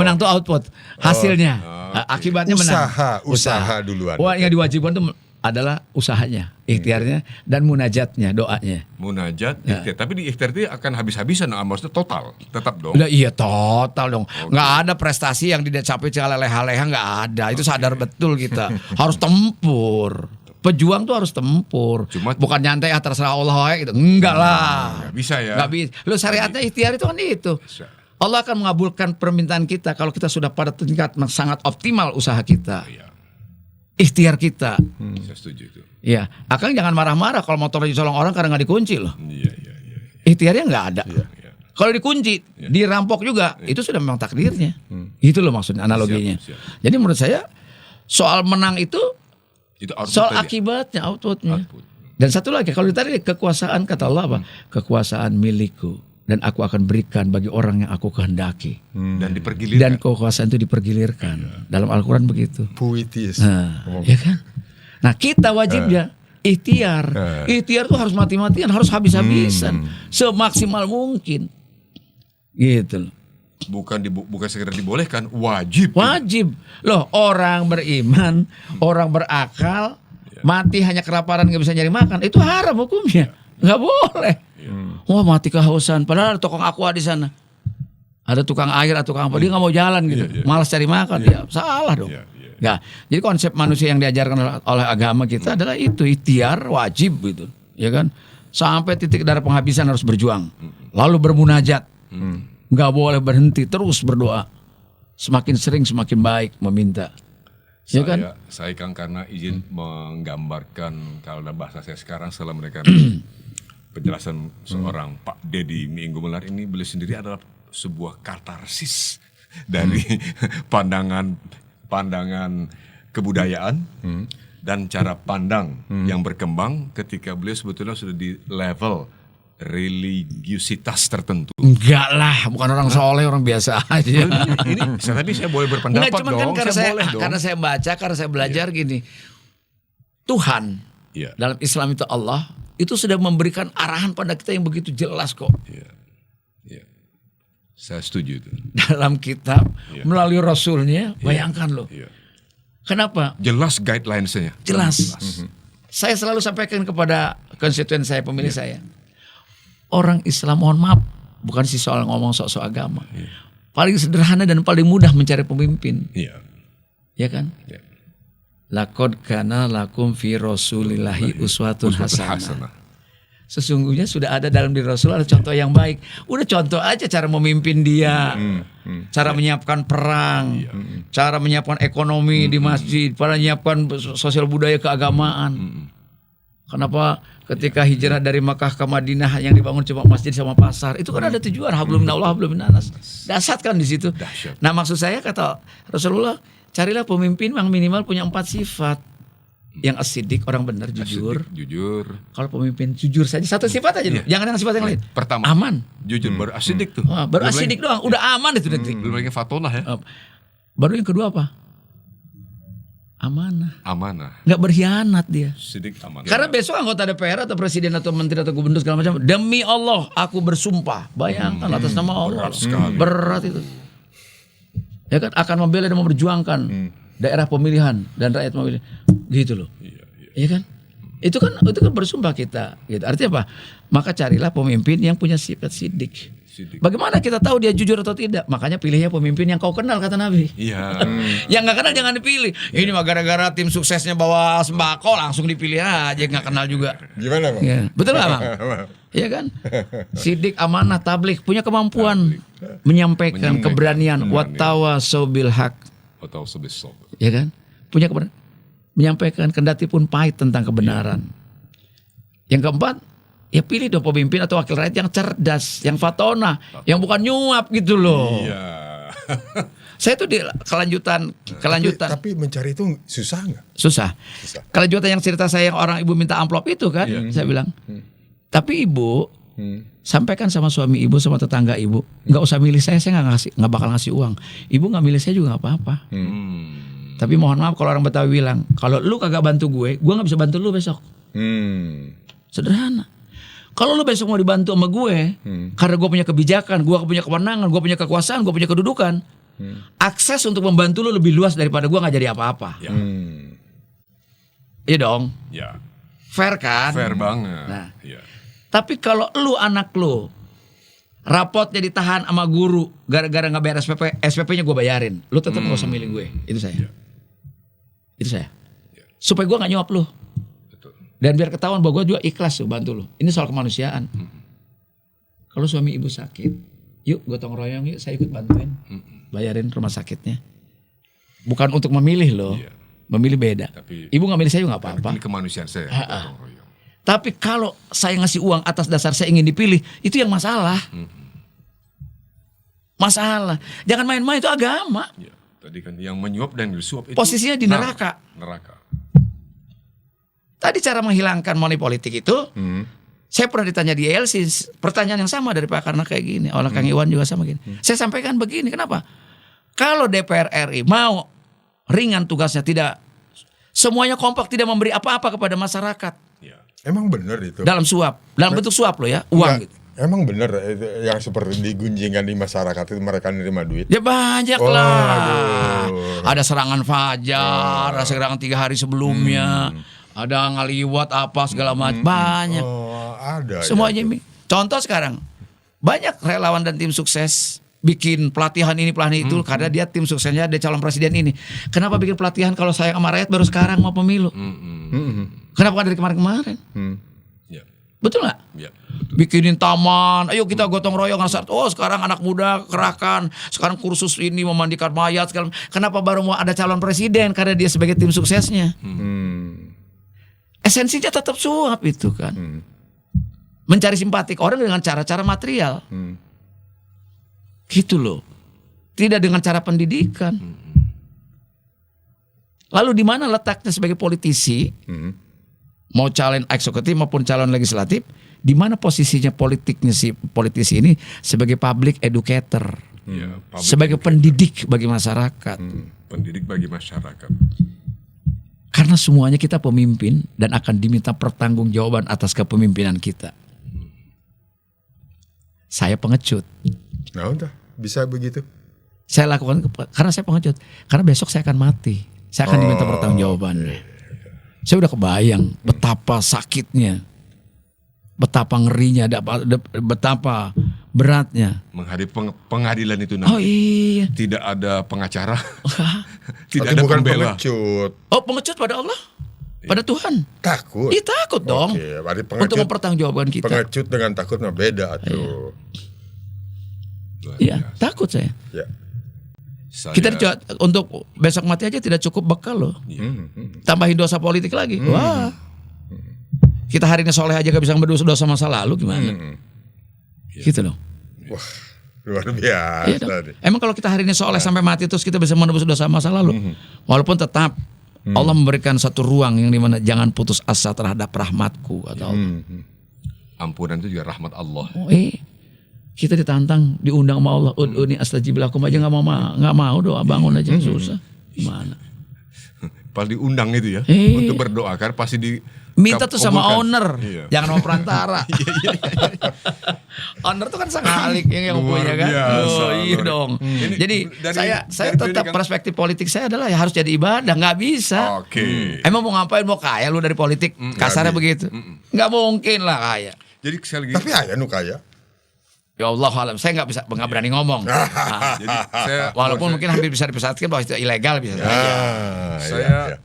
Menang tuh output, hasilnya. Akibatnya menang. Usaha duluan. Wah, yang diwajibkan tuh adalah usahanya, ikhtiarnya dan munajatnya, doanya. Munajat, ikhtiar. Tapi di ikhtiar itu akan habis-habisan, maksudnya total, tetap dong. Lah iya total dong. Nggak ada prestasi yang tidak capai cara leha-leha, nggak ada. Itu sadar betul kita. Harus tempur. Pejuang tuh harus tempur. Bukan nyantai terserah Allah gitu. Enggak lah. Nggak bisa ya. Nggak bisa. Lu syariatnya ikhtiar itu kan itu. Allah akan mengabulkan permintaan kita kalau kita sudah pada tingkat sangat optimal usaha kita. Ikhtiar kita. Saya setuju itu. Ya, Akang jangan marah-marah kalau motor dicolong orang karena nggak dikunci loh. Iya. Ikhtiarnya nggak ada. Kalau dikunci, dirampok juga, itu sudah memang takdirnya. Itu loh maksudnya analoginya. Siap. Jadi menurut saya soal menang itu Itu soal akibatnya, outputnya. Dan satu lagi, kalau ditarik kekuasaan kata Allah apa? Kekuasaan milikku dan aku akan berikan bagi orang yang aku kehendaki. Dan dipergilirkan. Dan kekuasaan itu dipergilirkan. Dalam Al-Quran begitu. Puitis. Nah, ya kan? Nah, kita wajibnya ikhtiar. Ikhtiar tuh harus mati-matian, harus habis-habisan, semaksimal mungkin. Gitu loh. Bukan sekedar dibolehkan, wajib. Wajib. Loh, orang beriman, orang berakal, mati hanya kelaparan nggak bisa nyari makan, itu haram hukumnya. Nggak boleh. Wah, mati kehausan. Padahal ada tukang aqua di sana. Ada tukang air atau tukang apa, dia nggak mau jalan gitu. Malas cari makan, ya salah dong. Ya, jadi konsep manusia yang diajarkan oleh agama kita adalah itu, ikhtiar wajib gitu, ya kan? Sampai titik darah penghabisan harus berjuang. Lalu bermunajat. Nggak boleh berhenti, terus berdoa. Semakin sering semakin baik meminta. Ya kan? Saya Kang karena izin menggambarkan kalau dalam bahasa saya sekarang setelah mereka penjelasan seorang Pak Deddy Minggu Melar ini, beliau sendiri adalah sebuah katarsis dari pandangan kebudayaan dan cara pandang yang berkembang ketika beliau sebetulnya sudah di level religiusitas tertentu. Enggak lah, bukan orang soleh, orang biasa aja. Ini tadi saya boleh berpendapat Enggak, cuman dong. kan karena saya baca, karena saya belajar gini. Tuhan dalam Islam itu Allah itu sudah memberikan arahan pada kita yang begitu jelas kok. Iya. Saya setuju itu. Dalam kitab melalui Rasulnya, bayangkan loh. Kenapa? Jelas guidelines-nya. Jelas. Saya selalu sampaikan kepada konstituen saya, pemilih saya. Orang Islam, mohon maaf, bukan sih soal ngomong sok-sok agama. Paling sederhana dan paling mudah mencari pemimpin. Iya. Ya kan? Laqad kana lakum fi Rasulillahi uswatun hasanah. Sesungguhnya sudah ada dalam diri Rasul ada contoh yang baik. Udah contoh aja cara memimpin dia. Cara menyiapkan perang, cara menyiapkan ekonomi di masjid, cara menyiapkan sosial budaya keagamaan. Kenapa ketika hijrah dari Makkah ke Madinah yang dibangun cuma masjid sama pasar? Itu kan ada tujuan, hablum minallah hablum minannas. Dasar kan di situ. Nah, maksud saya kata Rasulullah, carilah pemimpin yang minimal punya 4 sifat. Yang asidik, orang benar, jujur. Jujur. Kalau pemimpin jujur saja, 1 sifat aja dulu. Jangan yang sifat yang lain. Pertama, aman. Jujur, baru asidik tuh. Baru asidik doang, udah aman itu nanti. Belum lagi fatonah ya. Baru yang kedua apa? Amanah. Nggak berkhianat dia. Sidik amanah. Karena besok anggota DPR atau presiden atau menteri atau gubernur segala macam, demi Allah aku bersumpah. Bayangkan atas nama Allah. Berat itu. Ya kan, akan membela dan memperjuangkan daerah pemilihan dan rakyat memilih. Gitu loh. Iya kan? Itu kan bersumpah kita. Gitu. Artinya apa? Maka carilah pemimpin yang punya sifat sidik. Bagaimana kita tahu dia jujur atau tidak? Makanya pilihnya pemimpin yang kau kenal, kata Nabi. Iya. Yang nggak kenal jangan dipilih. Ini mah gara-gara tim suksesnya bawa sembako langsung dipilih aja, nggak kenal juga. Gimana Bang? Ya. Betul nggak Bang? Iya kan? Sidik, amanah, tabligh, punya kemampuan menyampaikan keberanian, wattawasau bil haq. atau sebesok. Ya kan? Punya kebenaran. Menyampaikan kendati pun pahit tentang kebenaran. Yang keempat, ya pilih dong pemimpin atau wakil rakyat yang cerdas, yang fatona, yang bukan nyuap gitu loh. Iya. Saya tuh di kelanjutan. Tapi mencari itu susah nggak? Susah. Kelanjutan yang cerita saya yang orang ibu minta amplop itu kan, saya bilang. Tapi ibu sampaikan sama suami ibu, sama tetangga ibu, nggak usah milih saya nggak bakal ngasih uang. Ibu nggak milih saya juga nggak apa-apa. Tapi mohon maaf kalau orang Betawi bilang, kalau lu kagak bantu gue nggak bisa bantu lu besok. Sederhana. Kalau lu besok mau dibantu sama gue, karena gue punya kebijakan, gue punya kewenangan, gue punya kekuasaan, gue punya kedudukan, akses untuk membantu lu lebih luas daripada gue nggak jadi apa-apa. Iya dong. Ya. Fair kan? Fair banget. Nah. Ya. Tapi kalau lu anak lu rapotnya ditahan sama guru gara-gara nggak bayar SPP, SPP-nya gue bayarin, lu tetap nggak usah milih gue. Itu saya. Itu saya. Supaya gue nggak nyuap lu. Dan biar ketahuan bahwa gue juga ikhlas tuh bantu lu. Ini soal kemanusiaan. Kalau suami ibu sakit, yuk gotong royong yuk, saya ikut bantuin, bayarin rumah sakitnya. Bukan untuk memilih loh, memilih beda. Tapi, ibu nggak milih saya juga nggak apa-apa. Ini kemanusiaan saya. Tapi kalau saya ngasih uang atas dasar saya ingin dipilih, itu yang masalah. Masalah. Jangan main-main, itu agama. Ya, tadi kan yang menyuap dan disuap itu posisinya di neraka. Neraka. Tadi cara menghilangkan money politik itu, saya pernah ditanya di ELC, pertanyaan yang sama dari Pak Karna kayak gini, oleh Kang Iwan juga sama gini. Saya sampaikan begini, kenapa? Kalau DPR RI mau ringan tugasnya, tidak semuanya kompak, tidak memberi apa-apa kepada masyarakat. Ya. Emang bener itu? Dalam suap, dalam bentuk suap loh ya, uang. Nggak, emang bener yang seperti digunjingkan di masyarakat itu mereka nerima duit? Ya banyak lah. Ada serangan fajar, ada serangan 3 hari sebelumnya. Ada ngaliwat apa segala macam, banyak. Ada. Semuanya ya. Contoh sekarang, banyak relawan dan tim sukses bikin pelatihan ini pelatihan itu karena dia tim suksesnya ada calon presiden ini. Kenapa bikin pelatihan kalau saya sama rakyat baru sekarang mau pemilu? Kenapa kan dari kemarin-kemarin? Ya. Betul nggak? Ya. Bikinin taman, ayo kita gotong royong ngasar. Oh sekarang anak muda kerahkan, sekarang kursus ini memandikan mayat. Kenapa baru mau ada calon presiden? Karena dia sebagai tim suksesnya. Esensinya tetap suap itu kan. Mencari simpatik orang dengan cara-cara material. Gitu loh. Tidak dengan cara pendidikan. Lalu di mana letaknya sebagai politisi? Mau calon eksekutif maupun calon legislatif, di mana posisinya politisi ini sebagai public educator. Ya, sebagai pendidik bagi masyarakat. Pendidik bagi masyarakat. Karena semuanya kita pemimpin dan akan diminta pertanggungjawaban atas kepemimpinan kita. Saya pengecut. Nah udah, bisa begitu. Saya lakukan karena saya pengecut. Karena besok saya akan mati. Saya akan diminta pertanggungjawaban. Saya udah kebayang betapa sakitnya, betapa ngerinya, betapa beratnya. Menghadapi pengadilan itu nanti. Oh iya. Tidak ada pengacara. Tidak Tapi ada bukan pembela. pengecut. Oh pengecut pada Allah, pada Tuhan. Takut. Iya takut dong. Oke, berarti Untuk mempertanggungjawabkan kita. Pengecut dengan takut mah beda tuh. Iya takut saya. Ya. Kita untuk besok mati aja tidak cukup bekal loh. Tambahin dosa politik lagi. Wah. Kita hari ini soleh aja gak bisa berdosa masa lalu gimana? Gitu loh. Wah, luar biasa. Iya dong. Emang kalau kita hari ini soleh sampai mati terus kita bisa menebus dosa masa lalu? Walaupun tetap Allah memberikan satu ruang yang dimana jangan putus asa terhadap rahmatku atau ampunan itu juga rahmat Allah. Oh, kita ditantang, diundang sama Allah. Ud'uni astajib lakum aja nggak mau doa bangun aja susah. Gimana? Pas diundang itu ya untuk berdoa kan pasti di minta tuh sama owner, jangan sama perantara. Owner tuh kan sang halik yang punya kan. Oh iya dong. Jadi saya tetap perspektif politik saya adalah ya harus jadi ibadah, nggak bisa. Oke. Emang mau ngapain, mau kaya lu dari politik? Kasarnya begitu. Nggak mungkin lah kaya. Jadi sekali lagi. Tapi ayah nu kaya. Ya Allah alam, saya nggak berani ngomong. Jadi walaupun mungkin hampir bisa dipersyaratkan bahwa itu ilegal bisa saja.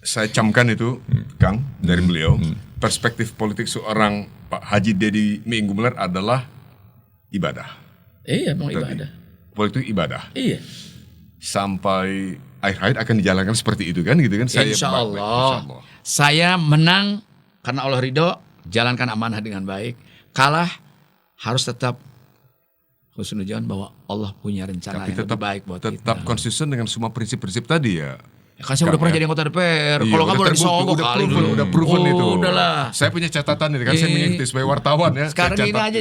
Saya camkan itu, Kang, dari beliau. Perspektif politik seorang Pak Haji Dedi Minggu Gumelar adalah ibadah. Iya, memang ibadah. Politik ibadah. Iya. sampai akhir hayat akan dijalankan seperti itu kan gitu kan? Insya Allah. Saya menang karena Allah ridho, jalankan amanah dengan baik. Kalah harus tetap husnudzon bahwa Allah punya rencana yang lebih baik buat kita. Tetap konsisten dengan semua prinsip-prinsip tadi ya. Ya kan saya udah pernah jadi anggota DPR. Iya, Kalau kamu udah disogok udah kali proven, udah proven itu. Udahlah. Saya punya catatan ini kan, saya mengikuti sebagai wartawan ya. Sekarang saya ini aja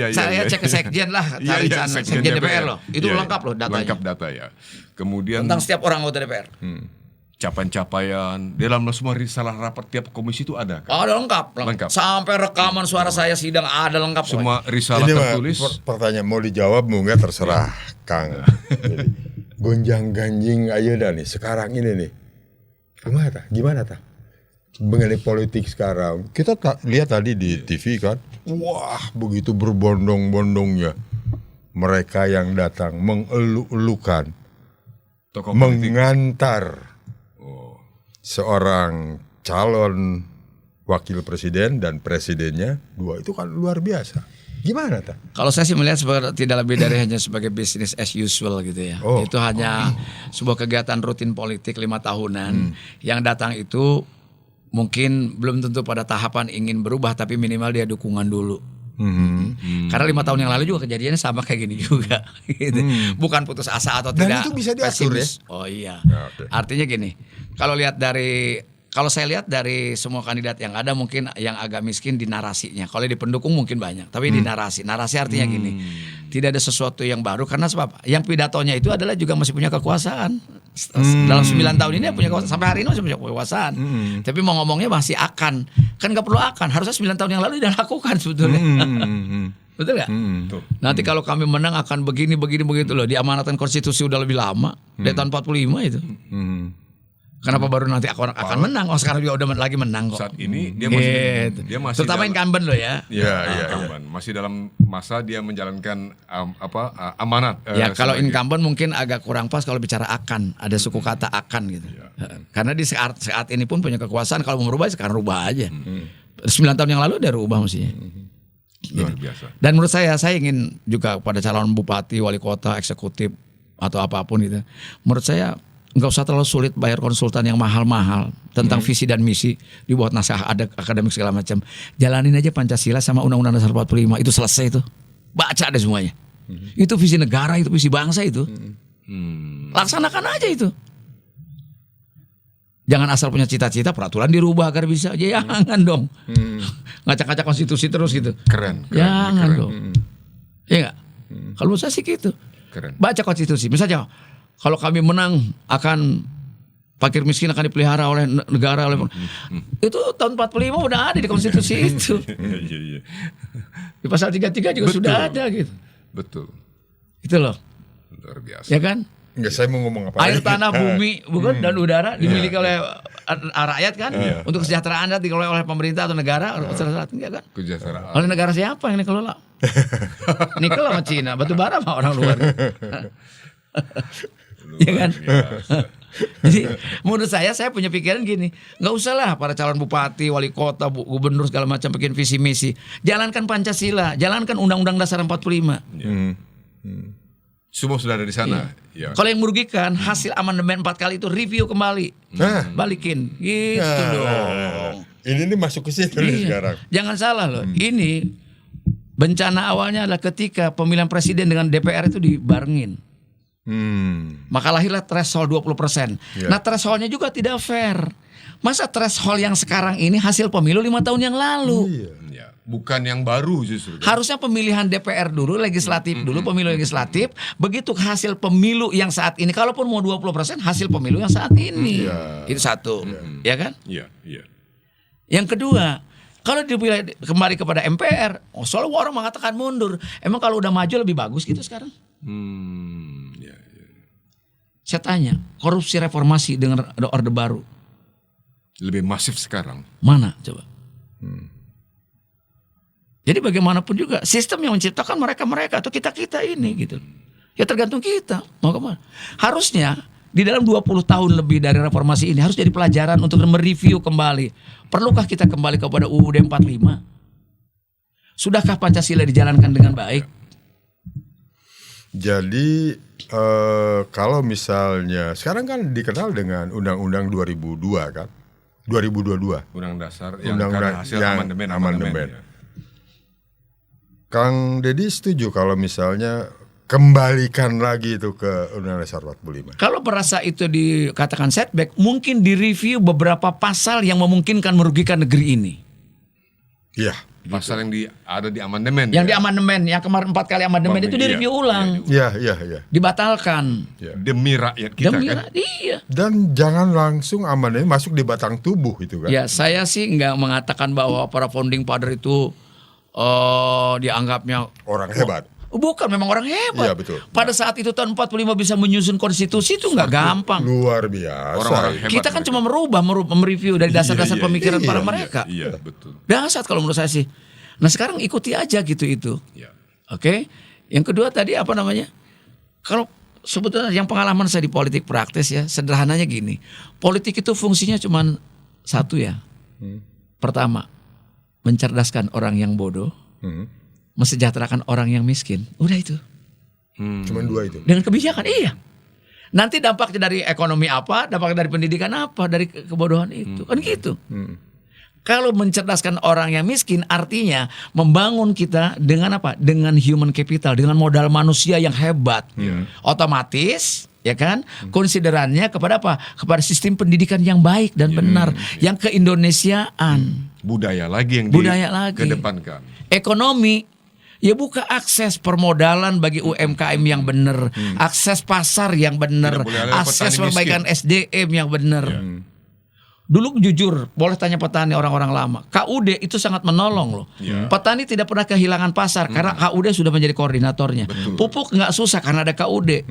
saya cek ke sekjen lah, cari sekjen DPR loh. Itu lengkap loh datanya. Lengkap data ya. Kemudian tentang setiap orang anggota DPR. Capaian-capaian dalam semua risalah rapat tiap komisi itu ada kan? Ada lengkap. Sampai rekaman suara saya sidang ada lengkap. Semua risalah ini tertulis. Pertanyaan mau dijawab mau nggak terserah Kang. Jadi, gonjang ganjing ayo dah nih sekarang ini nih. Gimana ta? Mengenai politik sekarang. Kita lihat tadi di TV kan. Wah, begitu berbondong-bondongnya mereka yang datang mengeluh-elukan, mengantar seorang calon wakil presiden dan presidennya, dua itu kan luar biasa. Gimana ta? Kalau saya sih melihat tidak lebih dari hanya sebagai business as usual gitu ya. Itu hanya sebuah kegiatan rutin politik 5 tahunan. Yang datang itu mungkin belum tentu pada tahapan ingin berubah, tapi minimal dia dukungan dulu. Karena 5 tahun yang lalu juga kejadiannya sama kayak gini juga. Gitu. Bukan putus asa atau dan tidak. Dan itu bisa diatur pesimis. ya? Oh iya. Okay. Artinya gini, kalau saya lihat dari semua kandidat yang ada mungkin yang agak miskin di narasinya. Kalau di pendukung mungkin banyak, tapi di narasi artinya gini, tidak ada sesuatu yang baru karena sebab yang pidatonya itu adalah juga masih punya kekuasaan. Dalam 9 tahun ini punya kekuasaan, sampai hari ini masih punya kekuasaan. Tapi mau ngomongnya masih kan nggak perlu akan, harusnya 9 tahun yang lalu dia lakukan sebetulnya. Betul nggak? Nanti kalau kami menang akan begini begitu loh. Diamanatkan konstitusi udah lebih lama dari tahun 45 itu. Kenapa baru nanti akan menang? Sekarang juga udah lagi menang kok. Saat ini dia masih terutama incumbent loh ya. Incumbent. Masih dalam masa dia menjalankan amanat. Ya kalau incumbent mungkin agak kurang pas kalau bicara akan, ada suku kata akan gitu. Karena di saat ini pun punya kekuasaan, kalau mau merubah sekarang rubah aja. 9 tahun yang lalu dia rubah mestinya. Luar biasa. Dan menurut saya ingin juga pada calon bupati, wali kota, eksekutif atau apapun itu. Menurut saya nggak usah terlalu sulit bayar konsultan yang mahal-mahal tentang visi dan misi, dibuat naskah ada akademik segala macam. Jalanin aja Pancasila sama Undang-Undang Dasar 45 itu selesai itu. Baca deh semuanya. Itu visi negara, itu visi bangsa itu. Laksanakan aja itu. Jangan asal punya cita-cita peraturan dirubah agar bisa. Jangan dong. Ngacak-ngacak konstitusi terus gitu. Keren. Jangan dong. Iya nggak? Kalau menurut saya sih gitu. Keren. Baca konstitusi. Misalnya kalau kami menang akan fakir miskin akan dipelihara oleh negara itu tahun 45 udah ada di konstitusi itu. Iya. Di pasal 33 juga sudah ada gitu. Betul. Itu loh. Luar biasa. Ya kan? Enggak, saya mau ngomong apa? Air, tanah, bumi, bukan dan udara dimiliki oleh rakyat kan? Untuk kesejahteraan dikelola oleh pemerintah atau negara, enggak kan? Kesejahteraan. Oleh negara siapa yang dikelola? Nikel sama Cina, batu bara sama orang luar. Ya kan? Jadi menurut saya punya pikiran gini, nggak usah lah para calon bupati, wali kota, gubernur segala macam bikin visi misi. Jalankan Pancasila, jalankan Undang-Undang Dasar 45. Semua sudah ada di sana. Ya. Kalau yang merugikan hasil amandemen 4 kali itu review kembali, balikin, gitu dong. Ini masuk ke situ nih sekarang. Jangan salah loh, ini bencana awalnya adalah ketika pemilihan presiden dengan DPR itu dibarengin. Maka lahirlah threshold 20%. Nah thresholdnya juga tidak fair. Masa threshold yang sekarang ini hasil pemilu 5 tahun yang lalu. Ya. Bukan yang baru justru. Harusnya pemilihan DPR dulu, legislatif dulu, pemilu legislatif. Begitu hasil pemilu yang saat ini, kalaupun mau 20%, hasil pemilu yang saat ini. Itu satu, ya kan? Iya. Yang kedua, kalau dipilih kembali kepada MPR, soalnya orang mengatakan mundur. Emang kalau udah maju lebih bagus gitu sekarang? Ya. Saya tanya, korupsi reformasi dengan orde baru Lebih masif sekarang. mana coba? Jadi bagaimanapun juga sistem yang menciptakan mereka atau kita ini gitu. Ya tergantung kita mau kemana. Harusnya di dalam 20 tahun lebih dari reformasi ini harus jadi pelajaran untuk mereview kembali. Perlukah kita kembali kepada UUD 45? Sudahkah Pancasila dijalankan dengan baik? Jadi kalau misalnya sekarang kan dikenal dengan Undang-Undang 2002 kan, 2022. Undang dasar yang Undang-undang karena hasil yang amandemen. amandemen. Kang Deddy setuju kalau misalnya kembalikan lagi itu ke Undang-Undang Dasar 45. Kalau merasa itu dikatakan setback, mungkin direview beberapa pasal yang memungkinkan merugikan negeri ini. Iya. Pasal yang ada di amandemen. Yang di amandemen, yang kemarin 4 kali amandemen itu direview ulang, Iya. dibatalkan. Demi rakyat kita Demi kan. iya. Dan jangan langsung amandemen masuk di batang tubuh itu kan. Ya, saya sih nggak mengatakan bahwa para founding father itu dianggapnya Orang hebat. bukan, memang orang hebat. Iya, betul. Pada saat itu tahun 45 bisa menyusun konstitusi itu nggak gampang. Luar biasa. Orang-orang hebat. Kita kan mereka. cuma mereview dari dasar-dasar pemikiran para mereka. Iya, betul. Dasar kalau menurut saya sih. Nah sekarang ikuti aja gitu itu. Iya. Oke. Yang kedua tadi apa namanya? Kalau sebetulnya yang pengalaman saya di politik praktis ya, sederhananya gini. Politik itu fungsinya cuma satu ya. Pertama, mencerdaskan orang yang bodoh, mesejahterakan orang yang miskin. Udah itu. Cuman 2 itu. Dengan kebijakan, iya. Nanti dampaknya dari ekonomi apa, dampaknya dari pendidikan apa, dari kebodohan itu. Kan gitu. Kalau mencerdaskan orang yang miskin artinya membangun kita dengan apa? Dengan human capital, dengan modal manusia yang hebat. Otomatis ya kan? Konsiderannya kepada apa? Kepada sistem pendidikan yang baik dan benar, yang keindonesiaan. Budaya lagi yang Budaya lagi. dikedepankan. Ekonomi, ya buka akses permodalan bagi UMKM yang benar, akses pasar yang benar, Tidak boleh ada akses petani perbaikan SDM yang benar. Dulu jujur, boleh tanya petani orang-orang lama, KUD itu sangat menolong loh. Petani tidak pernah kehilangan pasar karena KUD sudah menjadi koordinatornya. Pupuk nggak susah karena ada KUD.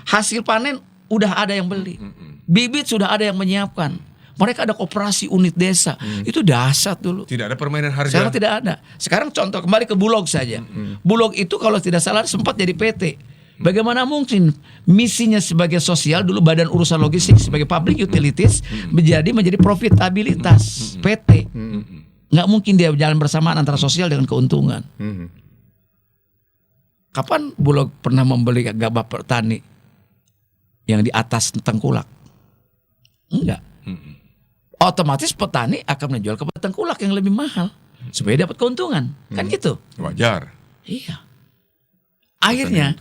Hasil panen udah ada yang beli, bibit sudah ada yang menyiapkan. Mereka ada koperasi unit desa, itu dahsyat dulu. Tidak ada permainan harga. Sekarang tidak ada. Sekarang contoh kembali ke Bulog saja. Bulog itu kalau tidak salah sempat jadi PT. Bagaimana mungkin misinya sebagai sosial dulu badan urusan logistik sebagai public utilities menjadi profitabilitas PT. Nggak mungkin dia jalan bersamaan antara sosial dengan keuntungan. Kapan Bulog pernah membeli gabah petani yang di atas tengkulak? Enggak. Otomatis petani akan menjual ke tengkulak yang lebih mahal supaya dapat keuntungan. Kan gitu. Wajar. Iya. Akhirnya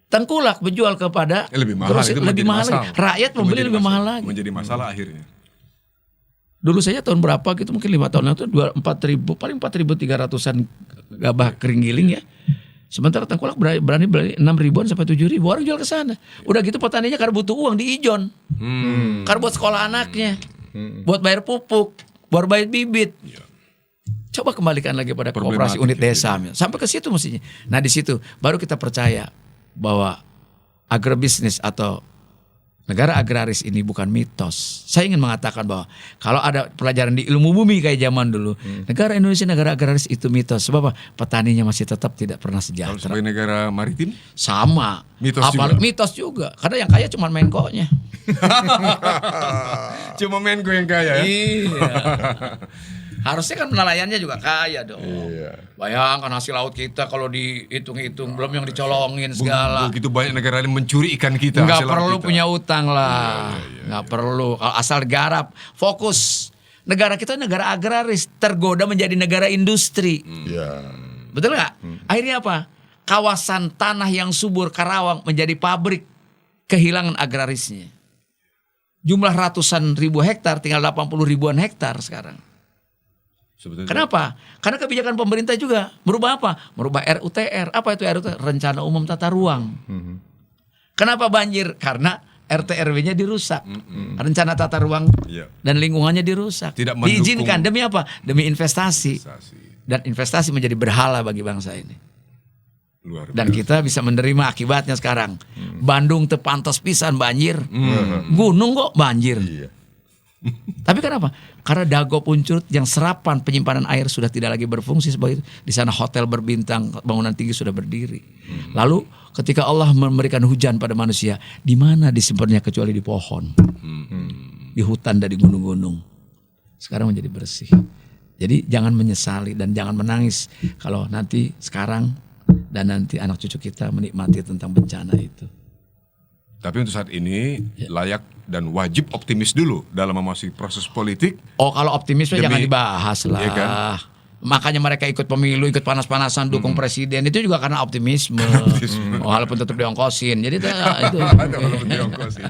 tengkulak menjual kepada Lebih mahal, grosir, itu lebih menjadi mahal masalah. lagi. Rakyat membeli Menjadi lebih masalah. mahal lagi. Menjadi masalah akhirnya. Dulu saya tahun berapa gitu, mungkin 5 tahun lalu itu 4.000, paling 4.300-an gabah kering giling ya. Sementara tengkulak berani beli 6.000-an sampai 7.000, orang jual ke sana. Udah gitu petaninya karena butuh uang di ijon. Karena buat sekolah anaknya, buat bayar pupuk, buat bayar bibit. Coba kembalikan lagi pada koperasi unit desa, sampai ke situ mestinya. Nah di situ baru kita percaya bahwa agrobisnis atau negara agraris ini bukan mitos. Saya ingin mengatakan bahwa kalau ada pelajaran di ilmu bumi kayak zaman dulu, negara Indonesia negara agraris itu mitos. Sebab apa? Petaninya masih tetap tidak pernah Kalau sejahtera. sebagai negara maritim, Sama. Mitos Apalagi juga. mitos juga. Karena yang kaya cuma Menko-nya. cuma Menko yang kaya ya. Iya. Harusnya kan nelayannya juga kaya dong. Iya. Bayangkan hasil laut kita kalau dihitung-hitung, belum yang dicolongin segala. Begitu banyak negara yang mencuri ikan kita. Nggak hasil laut perlu kita. punya utang lah. Nggak perlu. Kalau asal garap, fokus. Negara kita negara agraris, tergoda menjadi negara industri. Iya. Betul nggak? Akhirnya apa? Kawasan tanah yang subur Karawang menjadi pabrik, kehilangan agrarisnya. Jumlah ratusan ribu hektar tinggal 80 ribuan hektar sekarang. Sebetulnya. Kenapa? Karena kebijakan pemerintah juga merubah apa? Merubah RUTR. Apa itu RUTR? Rencana Umum Tata Ruang. Kenapa banjir? Karena RT/RW-nya dirusak. Rencana tata ruang dan lingkungannya dirusak. Tidak mendukung. Diizinkan demi apa? Demi investasi. Dan investasi menjadi berhala bagi bangsa ini. Luar Dan kita bisa menerima akibatnya sekarang. Bandung tepantos pisan banjir. Gunung kok banjir. Iya. Tapi kenapa? Karena Dago Puncur yang serapan penyimpanan air sudah tidak lagi berfungsi sebagai itu. Di sana hotel berbintang, bangunan tinggi sudah berdiri. Lalu ketika Allah memberikan hujan pada manusia, di mana disimpannya kecuali di pohon, di hutan dan di gunung-gunung. Sekarang menjadi bersih. Jadi jangan menyesali dan jangan menangis kalau nanti sekarang dan nanti anak cucu kita menikmati tentang bencana itu. Tapi untuk saat ini layak dan wajib optimis dulu dalam memasuki proses politik. Oh, kalau optimisme Demi- jangan dibahas lah. Iya kan? Makanya mereka ikut pemilu, ikut panas-panasan dukung presiden itu juga karena optimisme. Walaupun tetap diongkosin. Jadi itu. Walaupun diongkosin.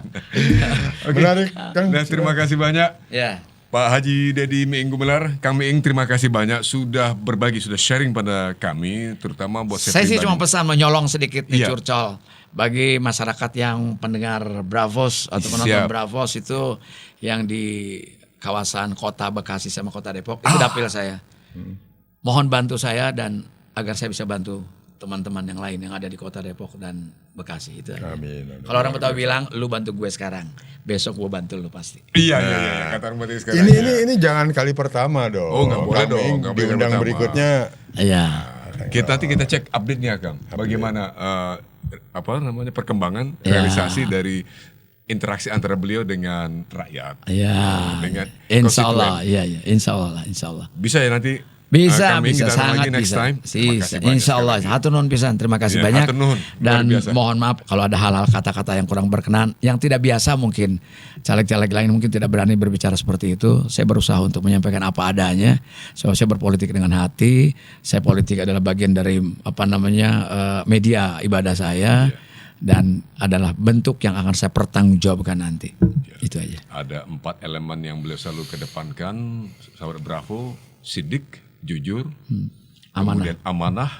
Oke. Menarik, Kang. Nah, terima kasih banyak. Ya. Pak Haji Dedi Meing Gumelar, Kang Meing, terima kasih banyak sudah berbagi, sudah sharing pada kami, terutama buat Saya sih pribadi. cuma pesan menyolong sedikit nih Iya. Curcol bagi masyarakat yang pendengar Bravos atau penonton Siap. Bravos itu yang di kawasan kota Bekasi sama kota Depok itu dapil saya. Mohon bantu saya dan agar saya bisa bantu teman-teman yang lain yang ada di kota Depok dan Bekasi itu. Amin. Kalau orang Betawi bilang lu bantu gue sekarang, besok gue bantu lu pasti. Iya, kata orang Batak sekarang. Ini jangan kali pertama dong. Oh, nggak boleh Kang dong, Meing nggak boleh diundang pertama. berikutnya. Iya. Nanti kita cek update-nya, Kang. Bagaimana perkembangan realisasi dari interaksi antara beliau dengan rakyat. Iya. Dengan Insya konstituen. Allah, iya, insya Allah. Bisa ya nanti? Bisa, Kang Meing bisa, kita undang sangat lagi next bisa. time. Terima kasih banyak Insya Allah, sekali lagi. hatur nuhun pisan. Terima kasih Ya, banyak. hatur nuhun, luar Dan biasa. mohon maaf kalau ada hal-hal kata-kata yang kurang berkenan, yang tidak biasa mungkin caleg-caleg lain mungkin tidak berani berbicara seperti itu. Saya berusaha untuk menyampaikan apa adanya. So, saya berpolitik dengan hati. Saya politik adalah bagian dari media ibadah saya. Dan adalah bentuk yang akan saya pertanggungjawabkan nanti. Itu aja. Ada 4 elemen yang beliau selalu kedepankan, sahabat Bravo, sidik, jujur, Amanah, kemudian amanah,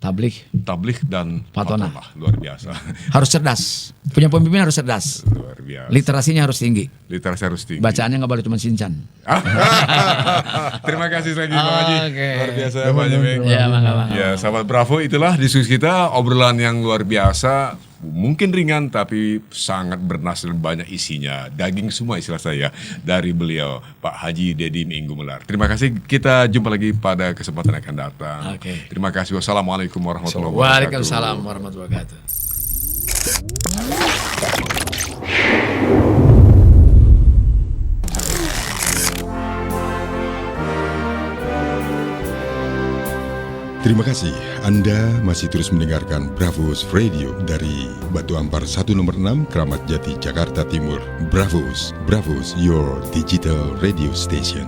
tabligh, tabligh, dan Fatonah. fatonah. Luar biasa. harus cerdas. Punya pemimpin harus cerdas. Luar biasa. Literasinya harus tinggi. Literasi harus tinggi. Bacaannya nggak boleh cuma sincan. Terima kasih lagi Bang Haji. Oke. Luar biasa Pak Haji Meing. Ya, mangga. Ya, sahabat Bravo, itulah diskusi kita, obrolan yang luar biasa. Mungkin ringan tapi sangat bernas dan banyak isinya. Daging semua istilah saya dari beliau Pak Haji Dedi Meing Gumelar. Terima kasih. Kita jumpa lagi pada kesempatan yang akan datang. Oke. Terima kasih. Wassalamualaikum warahmatullahi wabarakatuh. Waalaikumsalam warahmatullahi wabarakatuh. Terima kasih Anda masih terus mendengarkan Bravos Radio dari Batu Ampar 1 nomor 6 Kramat Jati Jakarta Timur. Bravos, your digital radio station.